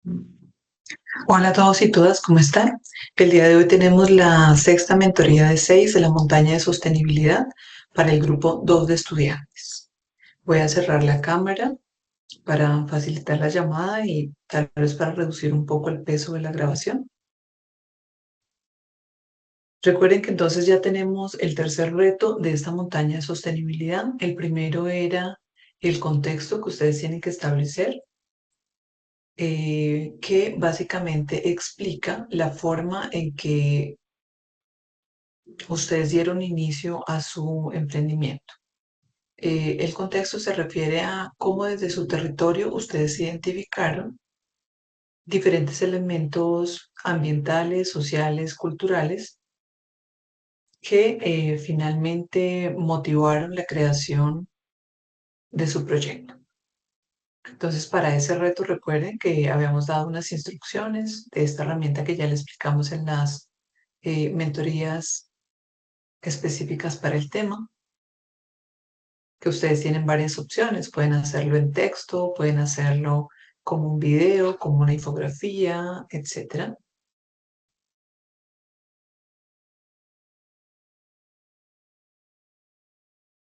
Hola a todos y todas, ¿cómo están? El día de hoy tenemos la sexta mentoría de 6 de la montaña de sostenibilidad para el grupo 2 de estudiantes. Voy a cerrar la cámara para facilitar la llamada y tal vez para reducir un poco el peso de la grabación. Recuerden que entonces ya tenemos el tercer reto de esta montaña de sostenibilidad. El primero era el contexto que ustedes tienen que establecer, que básicamente explica la forma en que ustedes dieron inicio a su emprendimiento. El contexto se refiere a cómo desde su territorio ustedes identificaron diferentes elementos ambientales, sociales, culturales que finalmente motivaron la creación de su proyecto. Entonces, para ese reto, recuerden que habíamos dado unas instrucciones de esta herramienta que ya le explicamos en las mentorías específicas para el tema, que ustedes tienen varias opciones. Pueden hacerlo en texto, pueden hacerlo como un video, como una infografía, etc.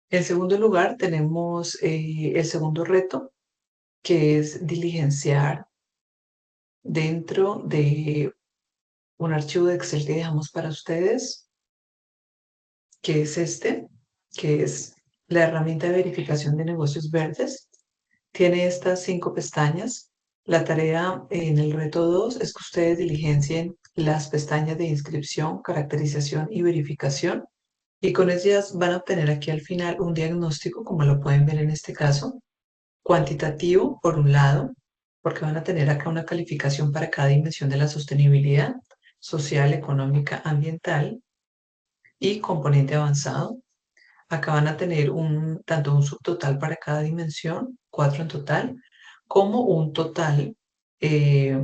En segundo lugar, tenemos el segundo reto, que es diligenciar dentro de un archivo de Excel que dejamos para ustedes, que es este, que es la herramienta de verificación de negocios verdes. Tiene estas 5 pestañas. La tarea en el reto 2 es que ustedes diligencien las pestañas de inscripción, caracterización y verificación. Y con ellas van a obtener aquí al final un diagnóstico, como lo pueden ver en este caso, cuantitativo por un lado, porque van a tener acá una calificación para cada dimensión de la sostenibilidad social, económica, ambiental y componente avanzado. Acá van a tener tanto un subtotal para cada dimensión, 4 en total, como un total eh,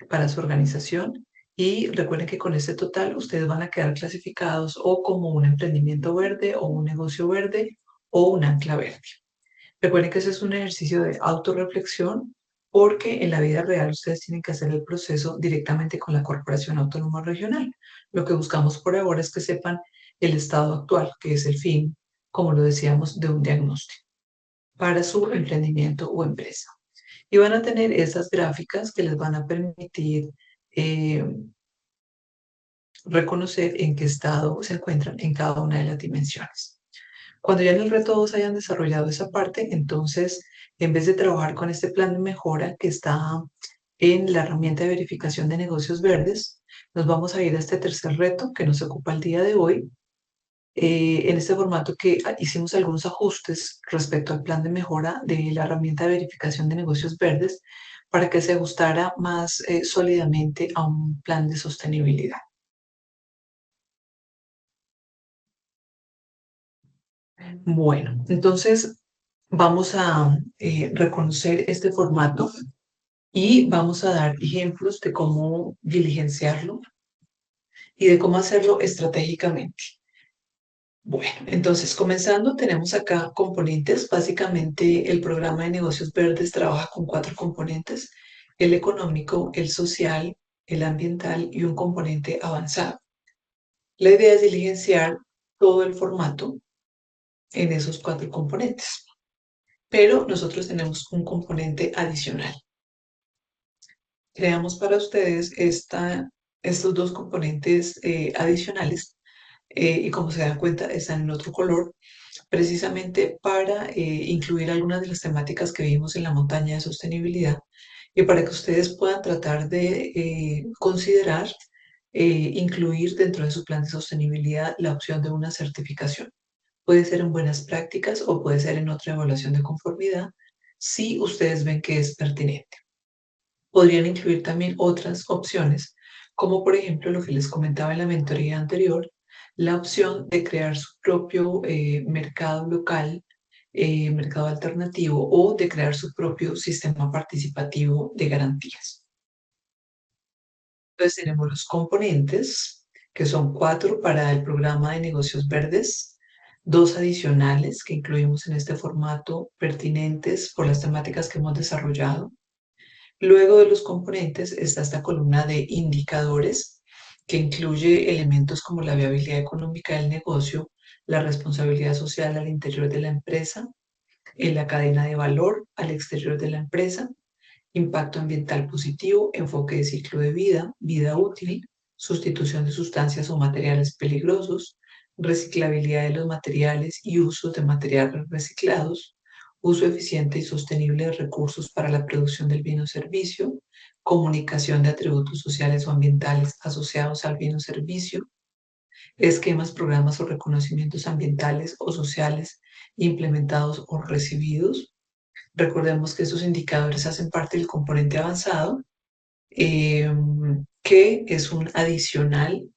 para su organización. Y recuerden que con este total ustedes van a quedar clasificados o como un emprendimiento verde o un negocio verde o un ancla verde. Recuerden que ese es un ejercicio de autorreflexión porque en la vida real ustedes tienen que hacer el proceso directamente con la Corporación Autónoma Regional. Lo que buscamos por ahora es que sepan el estado actual, que es el fin, como lo decíamos, de un diagnóstico para su emprendimiento o empresa. Y van a tener esas gráficas que les van a permitir eh, reconocer en qué estado se encuentran en cada una de las dimensiones. Cuando ya en el reto 2 hayan desarrollado esa parte, entonces, en vez de trabajar con este plan de mejora que está en la herramienta de verificación de negocios verdes, nos vamos a ir a este tercer reto que nos ocupa el día de hoy. En este formato que hicimos algunos ajustes respecto al plan de mejora de la herramienta de verificación de negocios verdes para que se ajustara más sólidamente a un plan de sostenibilidad. Bueno, entonces vamos a reconocer este formato y vamos a dar ejemplos de cómo diligenciarlo y de cómo hacerlo estratégicamente. Bueno, entonces comenzando tenemos acá componentes. Básicamente el programa de negocios verdes trabaja con 4 componentes: el económico, el social, el ambiental y un componente avanzado. La idea es diligenciar todo el formato en esos 4 componentes, pero nosotros tenemos un componente adicional. Creamos para ustedes estos 2 componentes adicionales y como se dan cuenta están en otro color, precisamente para incluir algunas de las temáticas que vimos en la montaña de sostenibilidad y para que ustedes puedan tratar de considerar incluir dentro de su plan de sostenibilidad la opción de una certificación. Puede ser en buenas prácticas o puede ser en otra evaluación de conformidad si ustedes ven que es pertinente. Podrían incluir también otras opciones, como por ejemplo lo que les comentaba en la mentoría anterior, la opción de crear su propio mercado local, mercado alternativo o de crear su propio sistema participativo de garantías. Entonces tenemos los componentes, que son 4 para el programa de negocios verdes, 2 adicionales que incluimos en este formato pertinentes por las temáticas que hemos desarrollado. Luego de los componentes está esta columna de indicadores, que incluye elementos como la viabilidad económica del negocio, la responsabilidad social al interior de la empresa, en la cadena de valor al exterior de la empresa, impacto ambiental positivo, enfoque de ciclo de vida, vida útil, sustitución de sustancias o materiales peligrosos, reciclabilidad de los materiales y uso de materiales reciclados, uso eficiente y sostenible de recursos para la producción del bien o servicio, comunicación de atributos sociales o ambientales asociados al bien o servicio, esquemas, programas o reconocimientos ambientales o sociales implementados o recibidos. Recordemos que estos indicadores hacen parte del componente avanzado, que es un adicional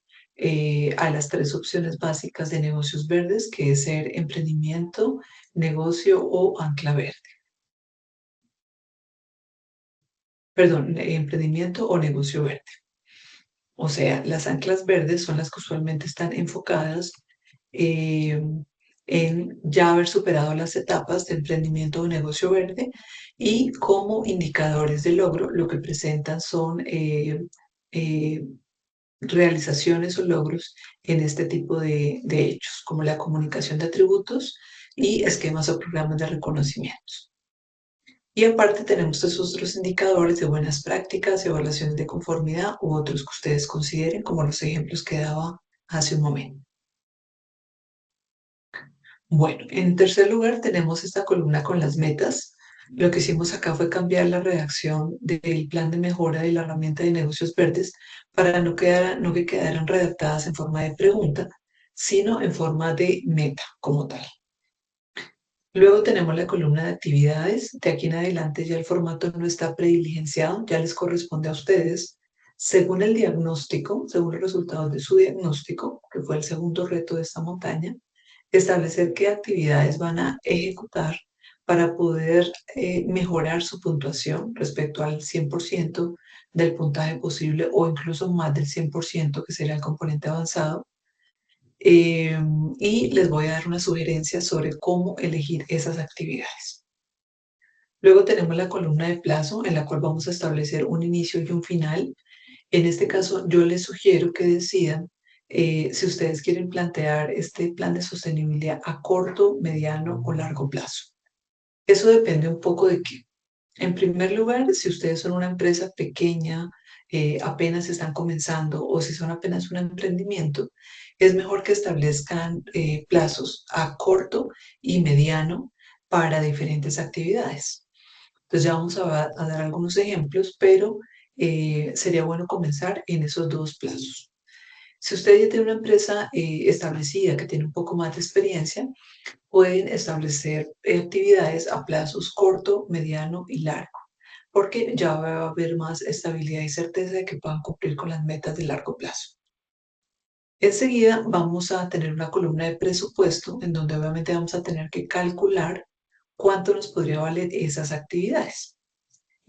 a las tres opciones básicas de negocios verdes, que es ser emprendimiento, negocio o ancla verde. Perdón, emprendimiento o negocio verde. O sea, las anclas verdes son las que usualmente están enfocadas eh, en ya haber superado las etapas de emprendimiento o negocio verde, y como indicadores de logro lo que presentan son eh, realizaciones o logros en este tipo de hechos, como la comunicación de atributos y esquemas o programas de reconocimientos. Y aparte tenemos esos otros indicadores de buenas prácticas, evaluaciones de conformidad u otros que ustedes consideren, como los ejemplos que daba hace un momento. Bueno, en tercer lugar tenemos esta columna con las metas. Lo que hicimos acá fue cambiar la redacción del plan de mejora de la herramienta de negocios verdes para no que quedaran redactadas en forma de pregunta, sino en forma de meta como tal. Luego tenemos la columna de actividades. De aquí en adelante ya el formato no está prediligenciado, ya les corresponde a ustedes, según el diagnóstico, según los resultados de su diagnóstico, que fue el segundo reto de esta montaña, establecer qué actividades van a ejecutar para poder mejorar su puntuación respecto al 100% del puntaje posible, o incluso más del 100%, que sería el componente avanzado. eh, y les voy a dar una sugerencia sobre cómo elegir esas actividades. Luego tenemos la columna de plazo, en la cual vamos a establecer un inicio y un final. En este caso, yo les sugiero que decidan si ustedes quieren plantear este plan de sostenibilidad a corto, mediano o largo plazo. Eso depende un poco de qué. En primer lugar, si ustedes son una empresa pequeña, apenas están comenzando, o si son apenas un emprendimiento, es mejor que establezcan plazos a corto y mediano para diferentes actividades. Entonces ya vamos a dar algunos ejemplos, pero sería bueno comenzar en esos dos plazos. Si usted ya tiene una empresa establecida, que tiene un poco más de experiencia, pueden establecer actividades a plazos corto, mediano y largo, porque ya va a haber más estabilidad y certeza de que puedan cumplir con las metas de largo plazo. Enseguida vamos a tener una columna de presupuesto, en donde obviamente vamos a tener que calcular cuánto nos podría valer esas actividades.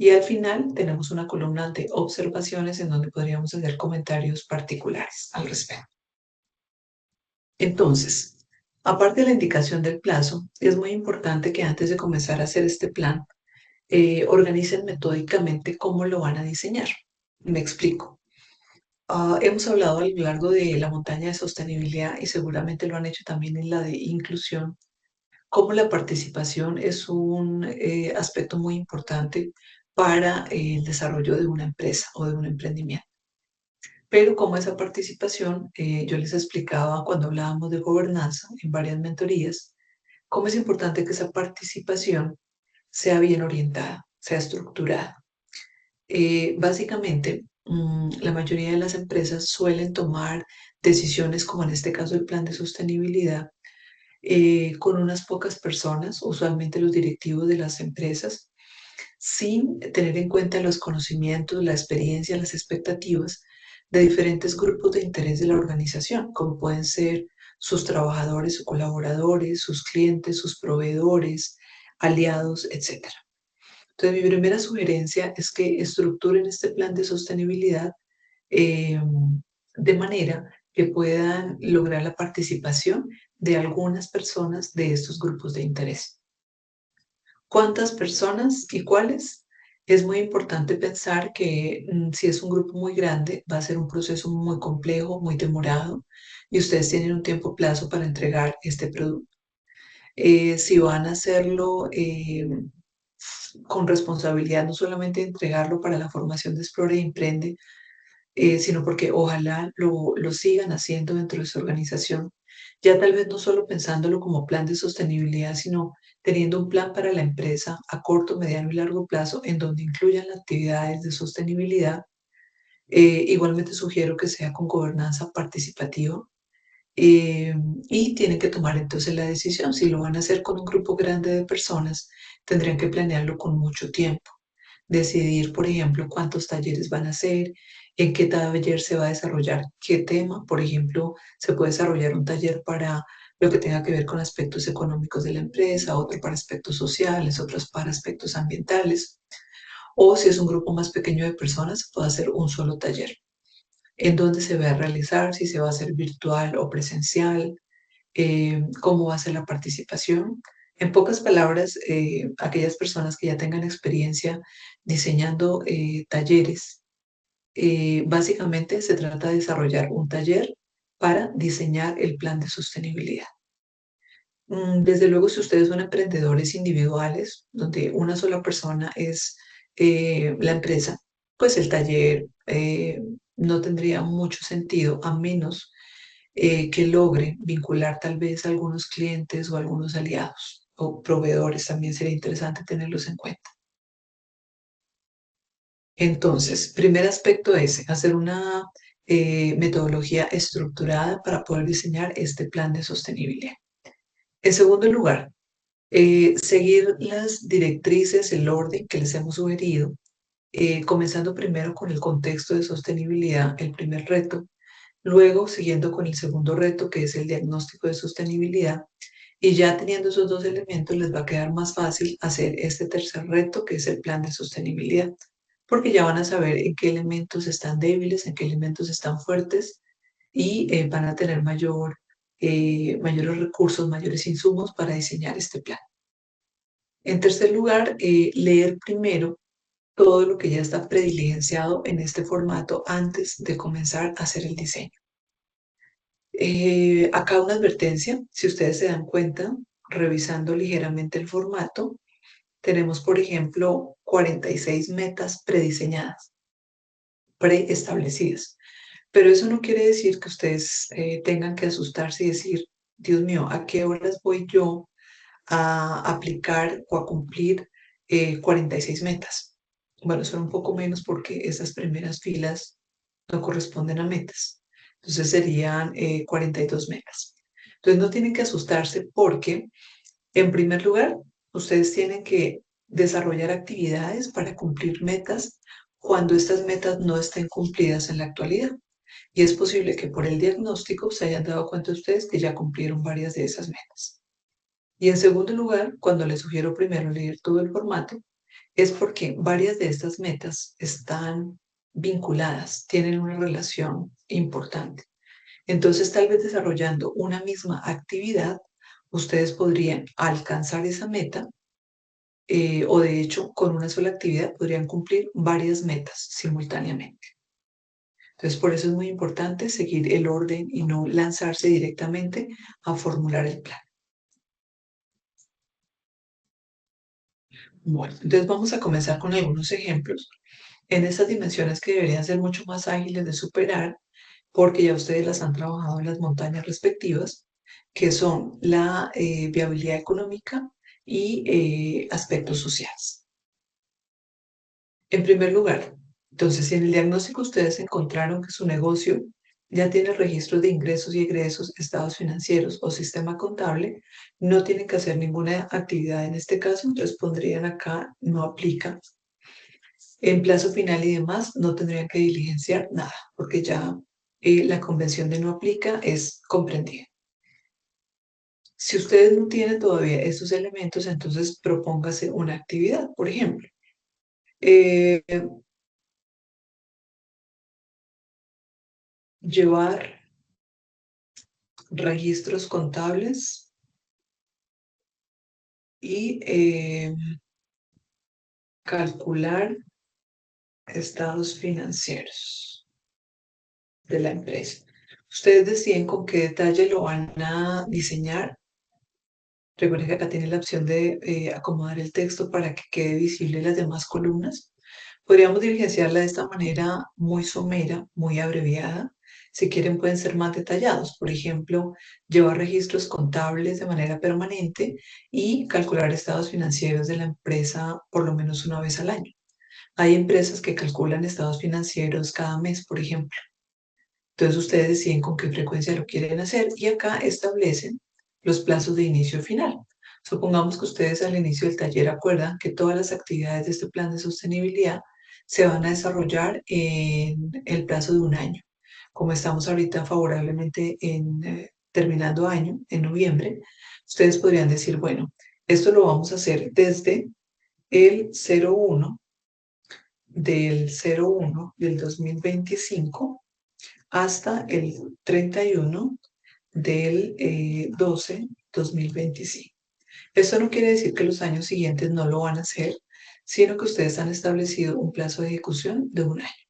Y al final tenemos una columna de observaciones, en donde podríamos hacer comentarios particulares al respecto. Entonces, aparte de la indicación del plazo, es muy importante que antes de comenzar a hacer este plan, organicen metódicamente cómo lo van a diseñar. Me explico. Hemos hablado a lo largo de la montaña de sostenibilidad, y seguramente lo han hecho también en la de inclusión, cómo la participación es un aspecto muy importante para el desarrollo de una empresa o de un emprendimiento. Pero como esa participación, yo les explicaba cuando hablábamos de gobernanza en varias mentorías, cómo es importante que esa participación sea bien orientada, sea estructurada. Básicamente, la mayoría de las empresas suelen tomar decisiones, como en este caso el plan de sostenibilidad, con unas pocas personas, usualmente los directivos de las empresas, sin tener en cuenta los conocimientos, la experiencia, las expectativas de diferentes grupos de interés de la organización, como pueden ser sus trabajadores o colaboradores, sus clientes, sus proveedores, aliados, etc. Entonces, mi primera sugerencia es que estructuren este plan de sostenibilidad eh, de manera que puedan lograr la participación de algunas personas de estos grupos de interés. ¿Cuántas personas y cuáles? Es muy importante pensar que si es un grupo muy grande, va a ser un proceso muy complejo, muy demorado, y ustedes tienen un tiempo plazo para entregar este producto. Si van a hacerlo con responsabilidad, no solamente entregarlo para la formación de Explora y Emprende, sino porque ojalá lo sigan haciendo dentro de su organización, ya tal vez no solo pensándolo como plan de sostenibilidad, sino teniendo un plan para la empresa a corto, mediano y largo plazo en donde incluyan las actividades de sostenibilidad. Igualmente sugiero que sea con gobernanza participativa, eh, y tienen que tomar entonces la decisión. Si lo van a hacer con un grupo grande de personas, tendrían que planearlo con mucho tiempo. Decidir, por ejemplo, cuántos talleres van a hacer, en qué taller se va a desarrollar qué tema. Por ejemplo, se puede desarrollar un taller para lo que tenga que ver con aspectos económicos de la empresa, otro para aspectos sociales, otros para aspectos ambientales. O si es un grupo más pequeño de personas, se puede hacer un solo taller. En dónde se va a realizar, si se va a hacer virtual o presencial, cómo va a ser la participación. En pocas palabras, aquellas personas que ya tengan experiencia diseñando talleres, básicamente se trata de desarrollar un taller para diseñar el plan de sostenibilidad. Desde luego, si ustedes son emprendedores individuales, donde una sola persona es la empresa, pues el taller no tendría mucho sentido a menos que logre vincular tal vez a algunos clientes o algunos aliados o proveedores. También sería interesante tenerlos en cuenta. Entonces, primer aspecto es hacer una metodología estructurada para poder diseñar este plan de sostenibilidad. En segundo lugar, seguir las directrices, el orden que les hemos sugerido, comenzando primero con el contexto de sostenibilidad, el primer reto, luego siguiendo con el segundo reto, que es el diagnóstico de sostenibilidad, y ya teniendo esos dos elementos les va a quedar más fácil hacer este tercer reto, que es el plan de sostenibilidad, porque ya van a saber en qué elementos están débiles, en qué elementos están fuertes, y van a tener mayores recursos, mayores insumos para diseñar este plan. En tercer lugar, leer primero todo lo que ya está prediligenciado en este formato antes de comenzar a hacer el diseño. Acá una advertencia, si ustedes se dan cuenta, revisando ligeramente el formato, tenemos, por ejemplo, 46 metas prediseñadas, preestablecidas. Pero eso no quiere decir que ustedes tengan que asustarse y decir, Dios mío, ¿a qué horas voy yo a aplicar o a cumplir 46 metas? Bueno, son un poco menos porque esas primeras filas no corresponden a metas. Entonces serían 42 metas. Entonces no tienen que asustarse porque, en primer lugar, ustedes tienen que desarrollar actividades para cumplir metas cuando estas metas no estén cumplidas en la actualidad. Y es posible que por el diagnóstico se hayan dado cuenta ustedes que ya cumplieron varias de esas metas. Y en segundo lugar, cuando les sugiero primero leer todo el formato, es porque varias de estas metas están vinculadas, tienen una relación importante. Entonces, tal vez desarrollando una misma actividad, ustedes podrían alcanzar esa meta, o de hecho, con una sola actividad podrían cumplir varias metas simultáneamente. Entonces, por eso es muy importante seguir el orden y no lanzarse directamente a formular el plan. Bueno, entonces vamos a comenzar con algunos ejemplos en estas dimensiones que deberían ser mucho más ágiles de superar, porque ya ustedes las han trabajado en las montañas respectivas, que son la viabilidad económica y aspectos sociales. En primer lugar, entonces, si en el diagnóstico ustedes encontraron que su negocio ya tiene registros de ingresos y egresos, estados financieros o sistema contable, no tienen que hacer ninguna actividad en este caso, entonces pondrían acá no aplica. En plazo final y demás no tendrían que diligenciar nada, porque ya la convención de no aplica es comprendida. Si ustedes no tienen todavía esos elementos, entonces propóngase una actividad. Por ejemplo, eh, llevar registros contables y calcular estados financieros de la empresa. Ustedes deciden con qué detalle lo van a diseñar. Recuerden que acá tiene la opción de acomodar el texto para que quede visible las demás columnas. Podríamos diligenciarla de esta manera muy somera, muy abreviada. Si quieren pueden ser más detallados. Por ejemplo, llevar registros contables de manera permanente y calcular estados financieros de la empresa por lo menos una vez al año. Hay empresas que calculan estados financieros cada mes, por ejemplo. Entonces ustedes deciden con qué frecuencia lo quieren hacer y acá establecen los plazos de inicio y final. Supongamos que ustedes al inicio del taller acuerdan que todas las actividades de este plan de sostenibilidad se van a desarrollar en el plazo de un año. Como estamos ahorita favorablemente terminando año, en noviembre, ustedes podrían decir, bueno, esto lo vamos a hacer desde el 01 del 01 del 2025 hasta el 31 del 12 2025. Esto no quiere decir que los años siguientes no lo van a hacer, sino que ustedes han establecido un plazo de ejecución de un año.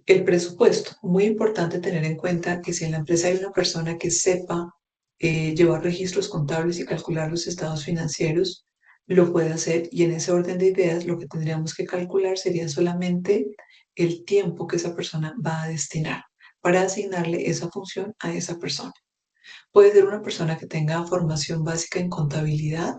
El presupuesto, muy importante tener en cuenta que si en la empresa hay una persona que sepa llevar registros contables y calcular los estados financieros, lo puede hacer y en ese orden de ideas lo que tendríamos que calcular sería solamente el tiempo que esa persona va a destinar para asignarle esa función a esa persona. Puede ser una persona que tenga formación básica en contabilidad,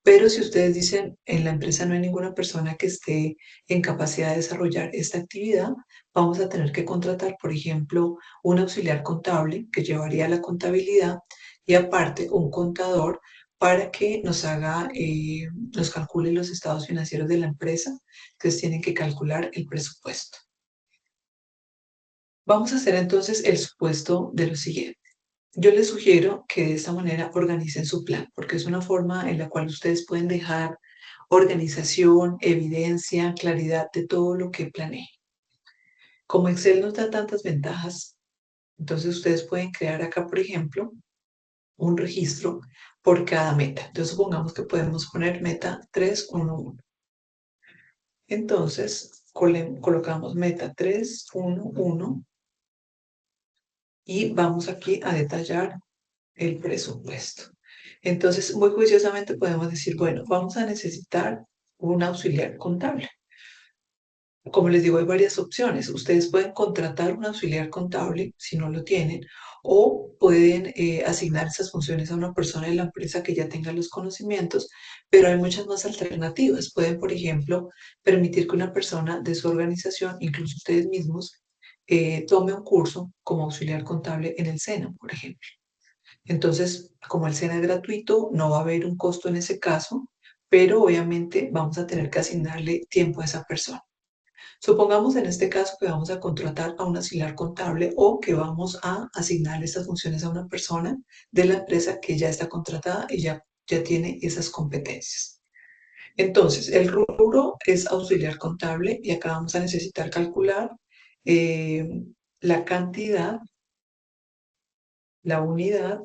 pero si ustedes dicen en la empresa no hay ninguna persona que esté en capacidad de desarrollar esta actividad, vamos a tener que contratar, por ejemplo, un auxiliar contable que llevaría la contabilidad y aparte un contador para que nos calcule los estados financieros de la empresa. Entonces tienen que calcular el presupuesto. Vamos a hacer entonces el supuesto de lo siguiente. Yo les sugiero que de esta manera organicen su plan, porque es una forma en la cual ustedes pueden dejar organización, evidencia, claridad de todo lo que planeen. Como Excel nos da tantas ventajas, entonces ustedes pueden crear acá, por ejemplo, un registro por cada meta. Entonces supongamos que podemos poner meta 311. Entonces colocamos meta 311 y vamos aquí a detallar el presupuesto. Entonces, muy juiciosamente podemos decir, bueno, vamos a necesitar un auxiliar contable. Como les digo, hay varias opciones. Ustedes pueden contratar un auxiliar contable si no lo tienen, o pueden asignar esas funciones a una persona de la empresa que ya tenga los conocimientos, pero hay muchas más alternativas. Pueden, por ejemplo, permitir que una persona de su organización, incluso ustedes mismos, tome un curso como auxiliar contable en el SENA, por ejemplo. Entonces, como el SENA es gratuito, no va a haber un costo en ese caso, pero obviamente vamos a tener que asignarle tiempo a esa persona. Supongamos en este caso que vamos a contratar a un auxiliar contable o que vamos a asignarle estas funciones a una persona de la empresa que ya está contratada y ya tiene esas competencias. Entonces, el rubro es auxiliar contable y acá vamos a necesitar calcular eh, la cantidad, la unidad,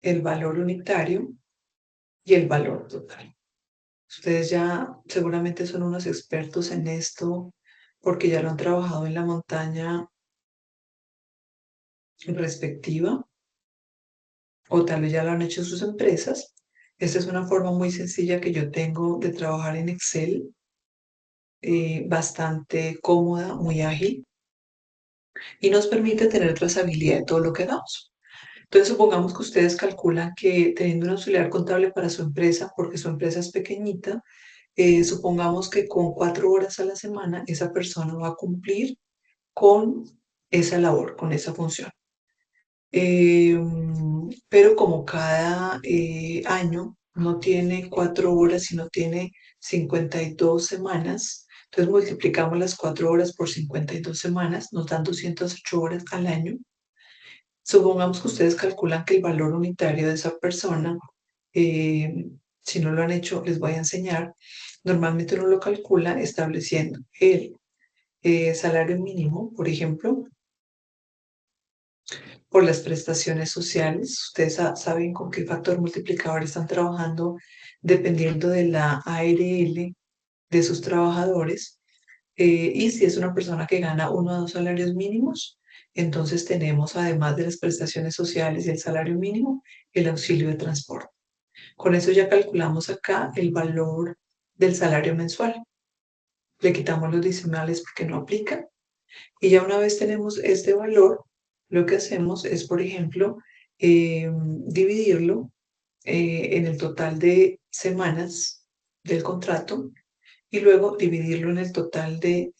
el valor unitario y el valor total. Ustedes ya seguramente son unos expertos en esto porque ya lo han trabajado en la montaña respectiva o tal vez ya lo han hecho en sus empresas. Esta es una forma muy sencilla que yo tengo de trabajar en Excel, bastante cómoda, muy ágil y nos permite tener trazabilidad de todo lo que hagamos. Entonces, supongamos que ustedes calculan que teniendo un auxiliar contable para su empresa, porque su empresa es pequeñita, supongamos que con 4 horas a la semana esa persona va a cumplir con esa labor, con esa función. Pero como cada año no tiene 4 horas, sino tiene 52 semanas, entonces multiplicamos las 4 horas por 52 semanas, nos dan 208 horas al año. Supongamos que ustedes calculan que el valor unitario de esa persona, eh, si no lo han hecho, les voy a enseñar. Normalmente uno lo calcula estableciendo el salario mínimo, por ejemplo, por las prestaciones sociales. Ustedes saben con qué factor multiplicador están trabajando dependiendo de la ARL de sus trabajadores. Y si es una persona que gana 1 o 2 salarios mínimos, entonces tenemos, además de las prestaciones sociales y el salario mínimo, el auxilio de transporte. Con eso ya calculamos acá el valor del salario mensual. Le quitamos los decimales porque no aplican. Y ya una vez tenemos este valor, lo que hacemos es, por ejemplo, dividirlo en el total de semanas del contrato y luego dividirlo en el total de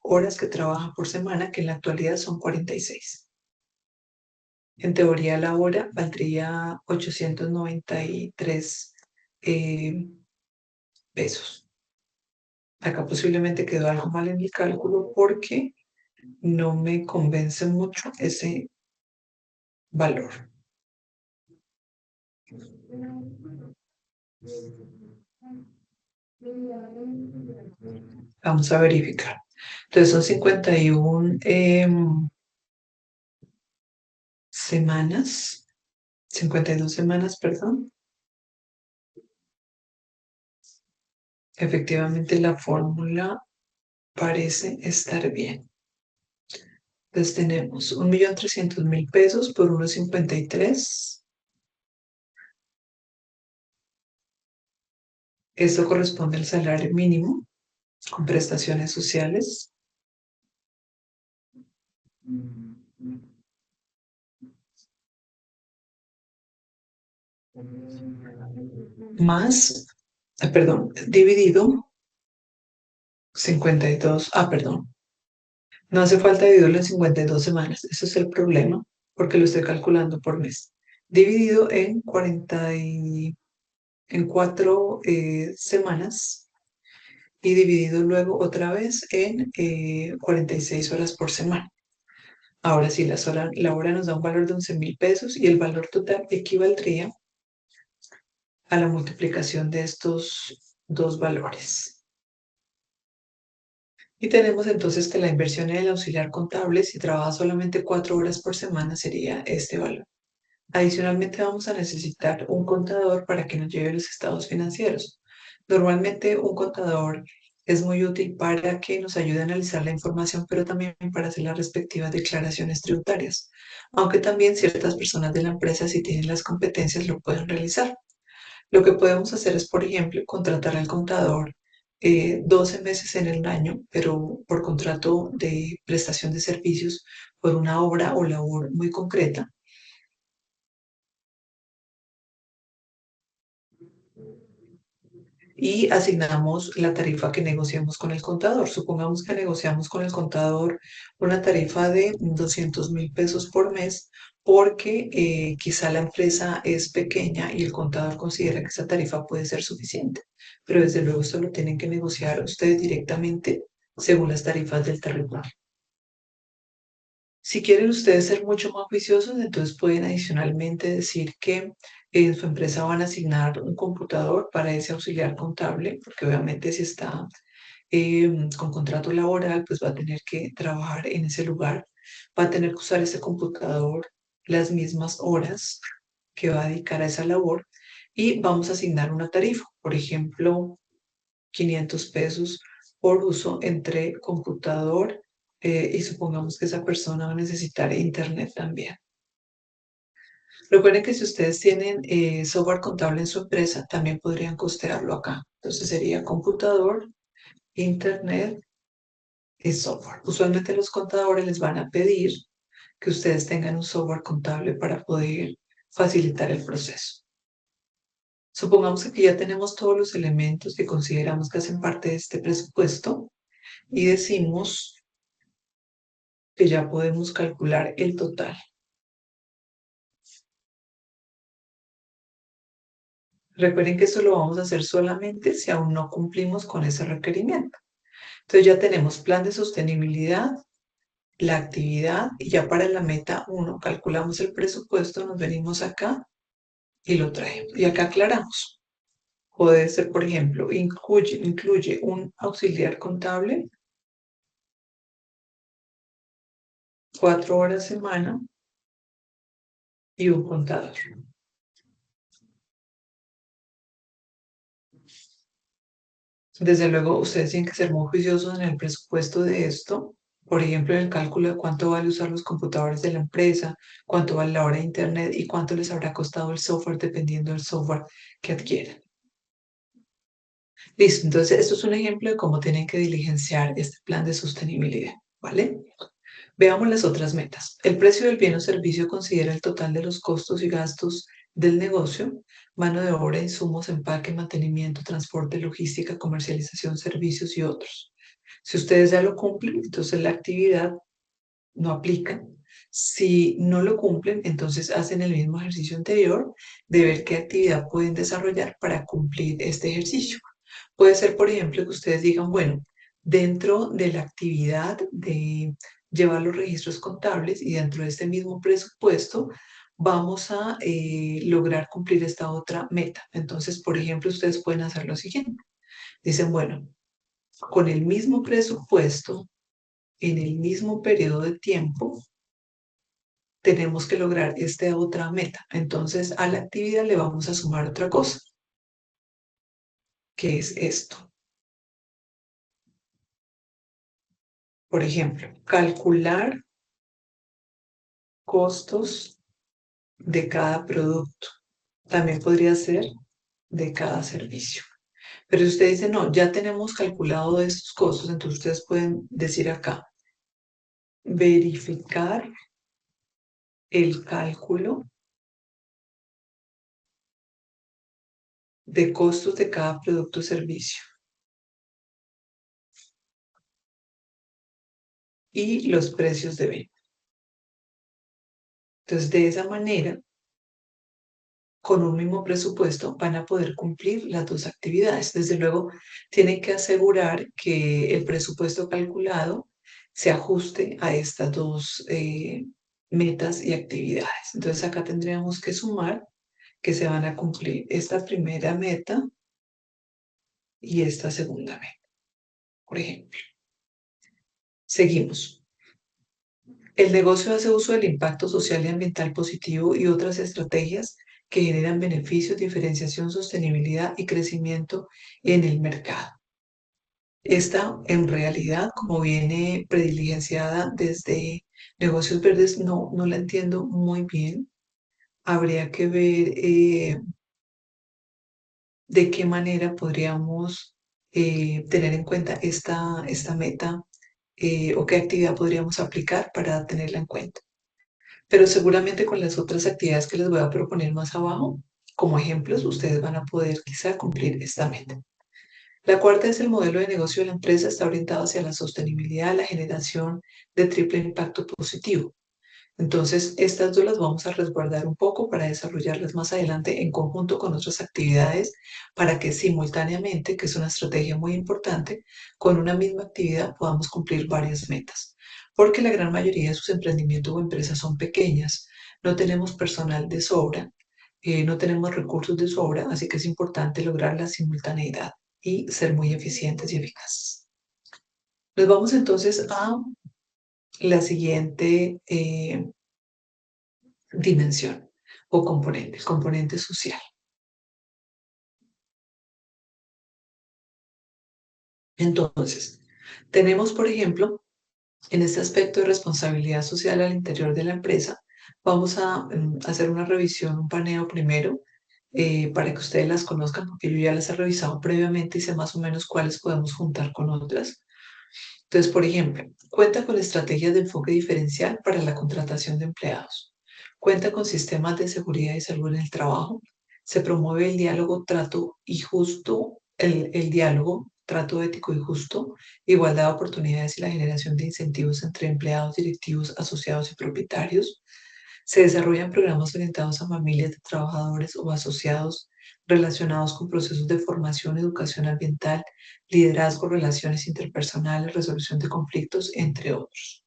horas que trabaja por semana, que en la actualidad son 46. En teoría, la hora valdría 893 eh, pesos. Acá posiblemente quedó algo mal en el cálculo porque no me convence mucho ese valor. Vamos a verificar. Entonces son 51 semanas, 52 semanas, perdón. Efectivamente, la fórmula parece estar bien. Entonces tenemos 1.300.000 pesos por 1,53. Esto corresponde al salario mínimo con prestaciones sociales, más, perdón, dividido 52, perdón, no hace falta dividirlo en 52 semanas, eso es el problema, porque lo estoy calculando por mes. Dividido en 4 semanas y dividido luego otra vez en 46 horas por semana. Ahora sí, la hora nos da un valor de 11.000 pesos y el valor total equivaldría a la multiplicación de estos dos valores. Y tenemos entonces que la inversión en el auxiliar contable, si trabaja solamente 4 horas por semana, sería este valor. Adicionalmente vamos a necesitar un contador para que nos lleve los estados financieros. Normalmente un contador es muy útil para que nos ayude a analizar la información, pero también para hacer las respectivas declaraciones tributarias. Aunque también ciertas personas de la empresa, si tienen las competencias, lo pueden realizar. Lo que podemos hacer es, por ejemplo, contratar al contador 12 meses en el año, pero por contrato de prestación de servicios por una obra o labor muy concreta. Y asignamos la tarifa que negociamos con el contador. Supongamos que negociamos con el contador una tarifa de 200.000 pesos por mes porque quizá la empresa es pequeña y el contador considera que esa tarifa puede ser suficiente. Pero desde luego esto lo tienen que negociar ustedes directamente según las tarifas del territorio. Si quieren ustedes ser mucho más juiciosos, entonces pueden adicionalmente decir que en su empresa van a asignar un computador para ese auxiliar contable, porque obviamente si está con contrato laboral, pues va a tener que trabajar en ese lugar, va a tener que usar ese computador las mismas horas que va a dedicar a esa labor y vamos a asignar una tarifa, por ejemplo, 500 pesos por uso entre computador y supongamos que esa persona va a necesitar internet también. Recuerden que si ustedes tienen software contable en su empresa, también podrían costearlo acá. Entonces sería computador, internet y software. Usualmente los contadores les van a pedir que ustedes tengan un software contable para poder facilitar el proceso. Supongamos que aquí ya tenemos todos los elementos que consideramos que hacen parte de este presupuesto y decimos que ya podemos calcular el total. Recuerden que esto lo vamos a hacer solamente si aún no cumplimos con ese requerimiento. Entonces ya tenemos plan de sostenibilidad, la actividad y ya para la meta 1 calculamos el presupuesto, nos venimos acá y lo traemos. Y acá aclaramos. Puede ser, por ejemplo, incluye un auxiliar contable, 4 horas semana y un contador. Desde luego, ustedes tienen que ser muy juiciosos en el presupuesto de esto. Por ejemplo, en el cálculo de cuánto vale usar los computadores de la empresa, cuánto vale la hora de internet y cuánto les habrá costado el software dependiendo del software que adquieran. Listo, entonces esto es un ejemplo de cómo tienen que diligenciar este plan de sostenibilidad, ¿vale? Veamos las otras metas. El precio del bien o servicio considera el total de los costos y gastos del negocio, mano de obra, insumos, empaque, mantenimiento, transporte, logística, comercialización, servicios y otros. Si ustedes ya lo cumplen, entonces la actividad no aplica. Si no lo cumplen, entonces hacen el mismo ejercicio anterior de ver qué actividad pueden desarrollar para cumplir este ejercicio. Puede ser, por ejemplo, que ustedes digan, bueno, dentro de la actividad de llevar los registros contables y dentro de este mismo presupuesto, vamos a lograr cumplir esta otra meta. Entonces, por ejemplo, ustedes pueden hacer lo siguiente. Dicen, bueno, con el mismo presupuesto, en el mismo periodo de tiempo, tenemos que lograr esta otra meta. Entonces, a la actividad le vamos a sumar otra cosa, que es esto. Por ejemplo, calcular costos de cada producto. También podría ser de cada servicio. Pero si usted dice, no, ya tenemos calculado estos costos, entonces ustedes pueden decir acá, verificar el cálculo de costos de cada producto o servicio y los precios de venta. Entonces, de esa manera, con un mismo presupuesto van a poder cumplir las dos actividades. Desde luego, tienen que asegurar que el presupuesto calculado se ajuste a estas dos metas y actividades. Entonces, acá tendríamos que sumar que se van a cumplir esta primera meta y esta segunda meta, por ejemplo. Seguimos. El negocio hace uso del impacto social y ambiental positivo y otras estrategias que generan beneficios, diferenciación, sostenibilidad y crecimiento en el mercado. Esta, en realidad, como viene prediligenciada desde negocios verdes, no la entiendo muy bien. Habría que ver de qué manera podríamos tener en cuenta esta meta o qué actividad podríamos aplicar para tenerla en cuenta. Pero seguramente con las otras actividades que les voy a proponer más abajo, como ejemplos, ustedes van a poder quizá cumplir esta meta. La cuarta es el modelo de negocio de la empresa, está orientado hacia la sostenibilidad, la generación de triple impacto positivo. Entonces, estas dos las vamos a resguardar un poco para desarrollarlas más adelante en conjunto con otras actividades para que simultáneamente, que es una estrategia muy importante, con una misma actividad podamos cumplir varias metas. Porque la gran mayoría de sus emprendimientos o empresas son pequeñas, no tenemos personal de sobra, no tenemos recursos de sobra, así que es importante lograr la simultaneidad y ser muy eficientes y eficaces. Nos vamos entonces a la siguiente dimensión o componente social. Entonces, tenemos, por ejemplo, en este aspecto de responsabilidad social al interior de la empresa, vamos a hacer una revisión, un paneo primero, para que ustedes las conozcan, porque yo ya las he revisado previamente y sé más o menos cuáles podemos juntar con otras. Entonces, por ejemplo, cuenta con estrategias de enfoque diferencial para la contratación de empleados. Cuenta con sistemas de seguridad y salud en el trabajo. Se promueve el diálogo, trato y justo, el diálogo, trato ético y justo, igualdad de oportunidades y la generación de incentivos entre empleados, directivos, asociados y propietarios. Se desarrollan programas orientados a familias de trabajadores o asociados relacionados con procesos de formación, educación ambiental, liderazgo, relaciones interpersonales, resolución de conflictos, entre otros.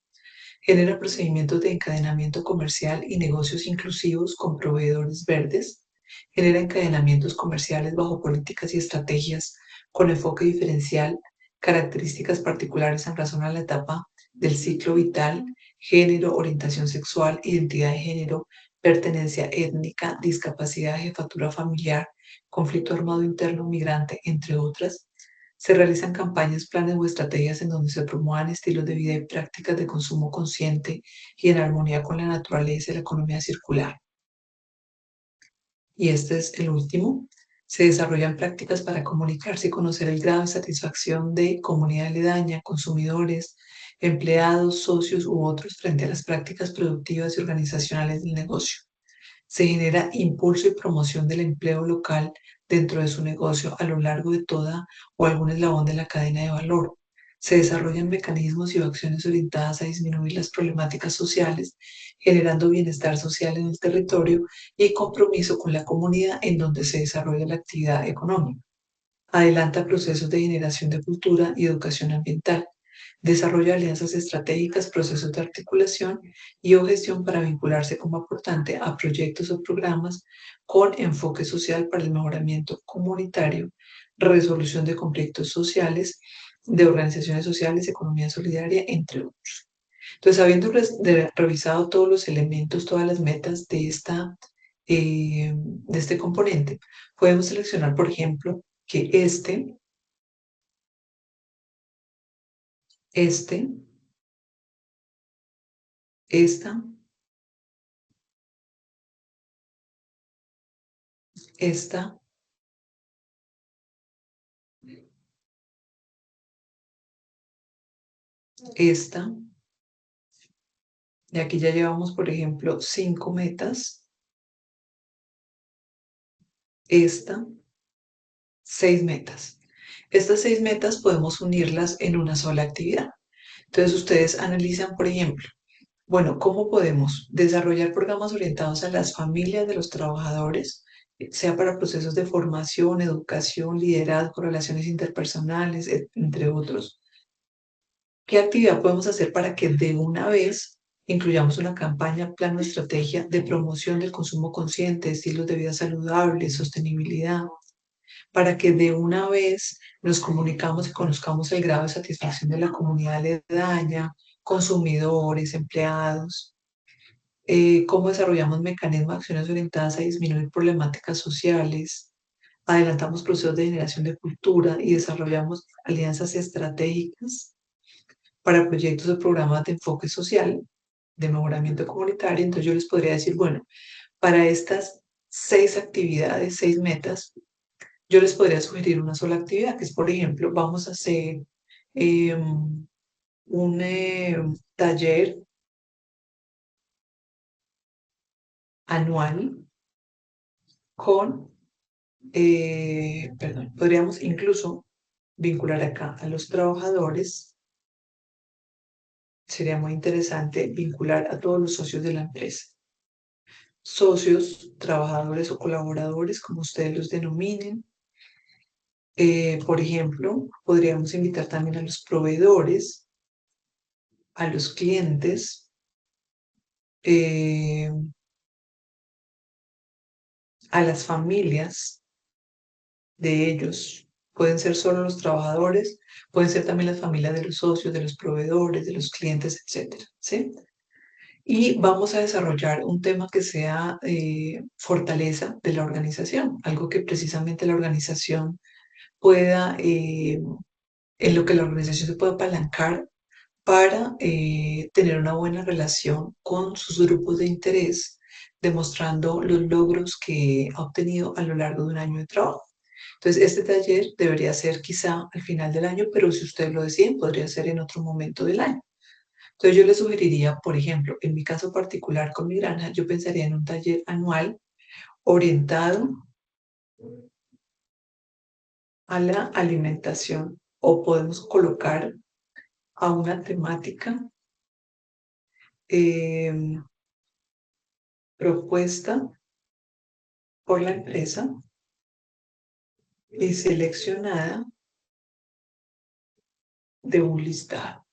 Genera procedimientos de encadenamiento comercial y negocios inclusivos con proveedores verdes. Genera encadenamientos comerciales bajo políticas y estrategias con enfoque diferencial, características particulares en razón a la etapa del ciclo vital, género, orientación sexual, identidad de género, pertenencia étnica, discapacidad, jefatura familiar, conflicto armado interno, migrante, entre otras. Se realizan campañas, planes o estrategias en donde se promuevan estilos de vida y prácticas de consumo consciente y en armonía con la naturaleza y la economía circular. Y este es el último. Se desarrollan prácticas para comunicarse y conocer el grado de satisfacción de comunidad aledaña, consumidores, empleados, socios u otros frente a las prácticas productivas y organizacionales del negocio. Se genera impulso y promoción del empleo local dentro de su negocio a lo largo de toda o algún eslabón de la cadena de valor. Se desarrollan mecanismos y acciones orientadas a disminuir las problemáticas sociales, generando bienestar social en el territorio y compromiso con la comunidad en donde se desarrolla la actividad económica. Adelanta procesos de generación de cultura y educación ambiental. Desarrolla alianzas estratégicas, procesos de articulación y o gestión para vincularse como aportante a proyectos o programas con enfoque social para el mejoramiento comunitario, resolución de conflictos sociales, de organizaciones sociales, economía solidaria, entre otros. Entonces, habiendo revisado todos los elementos, todas las metas de este componente, podemos seleccionar, por ejemplo, que este, esta, esta, esta, y aquí ya llevamos, por ejemplo, 5 metas, esta, 6 metas. Estas 6 metas podemos unirlas en una sola actividad. Entonces ustedes analizan, por ejemplo, bueno, ¿cómo podemos desarrollar programas orientados a las familias de los trabajadores, sea para procesos de formación, educación, liderazgo, relaciones interpersonales, entre otros? ¿Qué actividad podemos hacer para que de una vez incluyamos una campaña, plan o estrategia de promoción del consumo consciente, estilos de vida saludables, sostenibilidad, para que de una vez nos comunicamos y conozcamos el grado de satisfacción de la comunidad aledaña, consumidores, empleados? Cómo desarrollamos mecanismos, acciones orientadas a disminuir problemáticas sociales, adelantamos procesos de generación de cultura y desarrollamos alianzas estratégicas para proyectos o programas de enfoque social, de mejoramiento comunitario. Entonces yo les podría decir, bueno, para estas 6 actividades, 6 metas, yo les podría sugerir una sola actividad, que es, por ejemplo, vamos a hacer un taller anual con, perdón, podríamos incluso vincular acá a los trabajadores. Sería muy interesante vincular a todos los socios de la empresa. Socios, trabajadores o colaboradores, como ustedes los denominen. Por ejemplo, podríamos invitar también a los proveedores, a los clientes, eh, a las familias de ellos. Pueden ser solo los trabajadores, pueden ser también las familias de los socios, de los proveedores, de los clientes, etcétera, ¿sí? Y vamos a desarrollar un tema que sea fortaleza de la organización, algo que precisamente la organización pueda, en lo que la organización se pueda apalancar para tener una buena relación con sus grupos de interés, demostrando los logros que ha obtenido a lo largo de un año de trabajo. Entonces, este taller debería ser quizá al final del año, pero si ustedes lo deciden, podría ser en otro momento del año. Entonces, yo les sugeriría, por ejemplo, en mi caso particular con mi granja, yo pensaría en un taller anual orientado a la alimentación, o podemos colocar a una temática eh, propuesta por la empresa y seleccionada de un listado,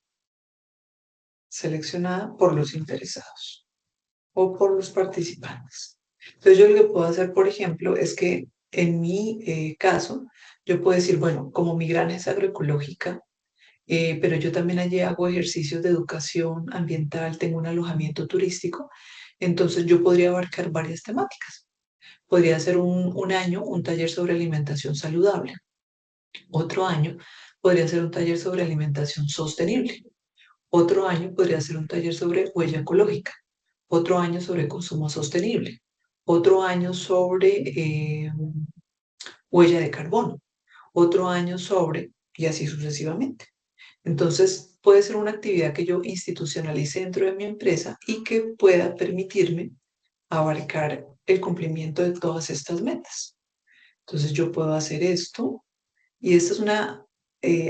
seleccionada por los interesados o por los participantes. Entonces yo lo que puedo hacer, por ejemplo, es que en mi caso, yo puedo decir, bueno, como mi granja es agroecológica, pero yo también allí hago ejercicios de educación ambiental, tengo un alojamiento turístico, entonces yo podría abarcar varias temáticas. Podría ser un año un taller sobre alimentación saludable, Otro año podría ser un taller sobre alimentación sostenible. Otro año podría ser un taller sobre huella ecológica. Otro año sobre consumo sostenible. Otro año sobre huella de carbono. Otro año sobre, y así sucesivamente. Entonces, puede ser una actividad que yo institucionalice dentro de mi empresa y que pueda permitirme abarcar el cumplimiento de todas estas metas. Entonces, yo puedo hacer esto y esta es una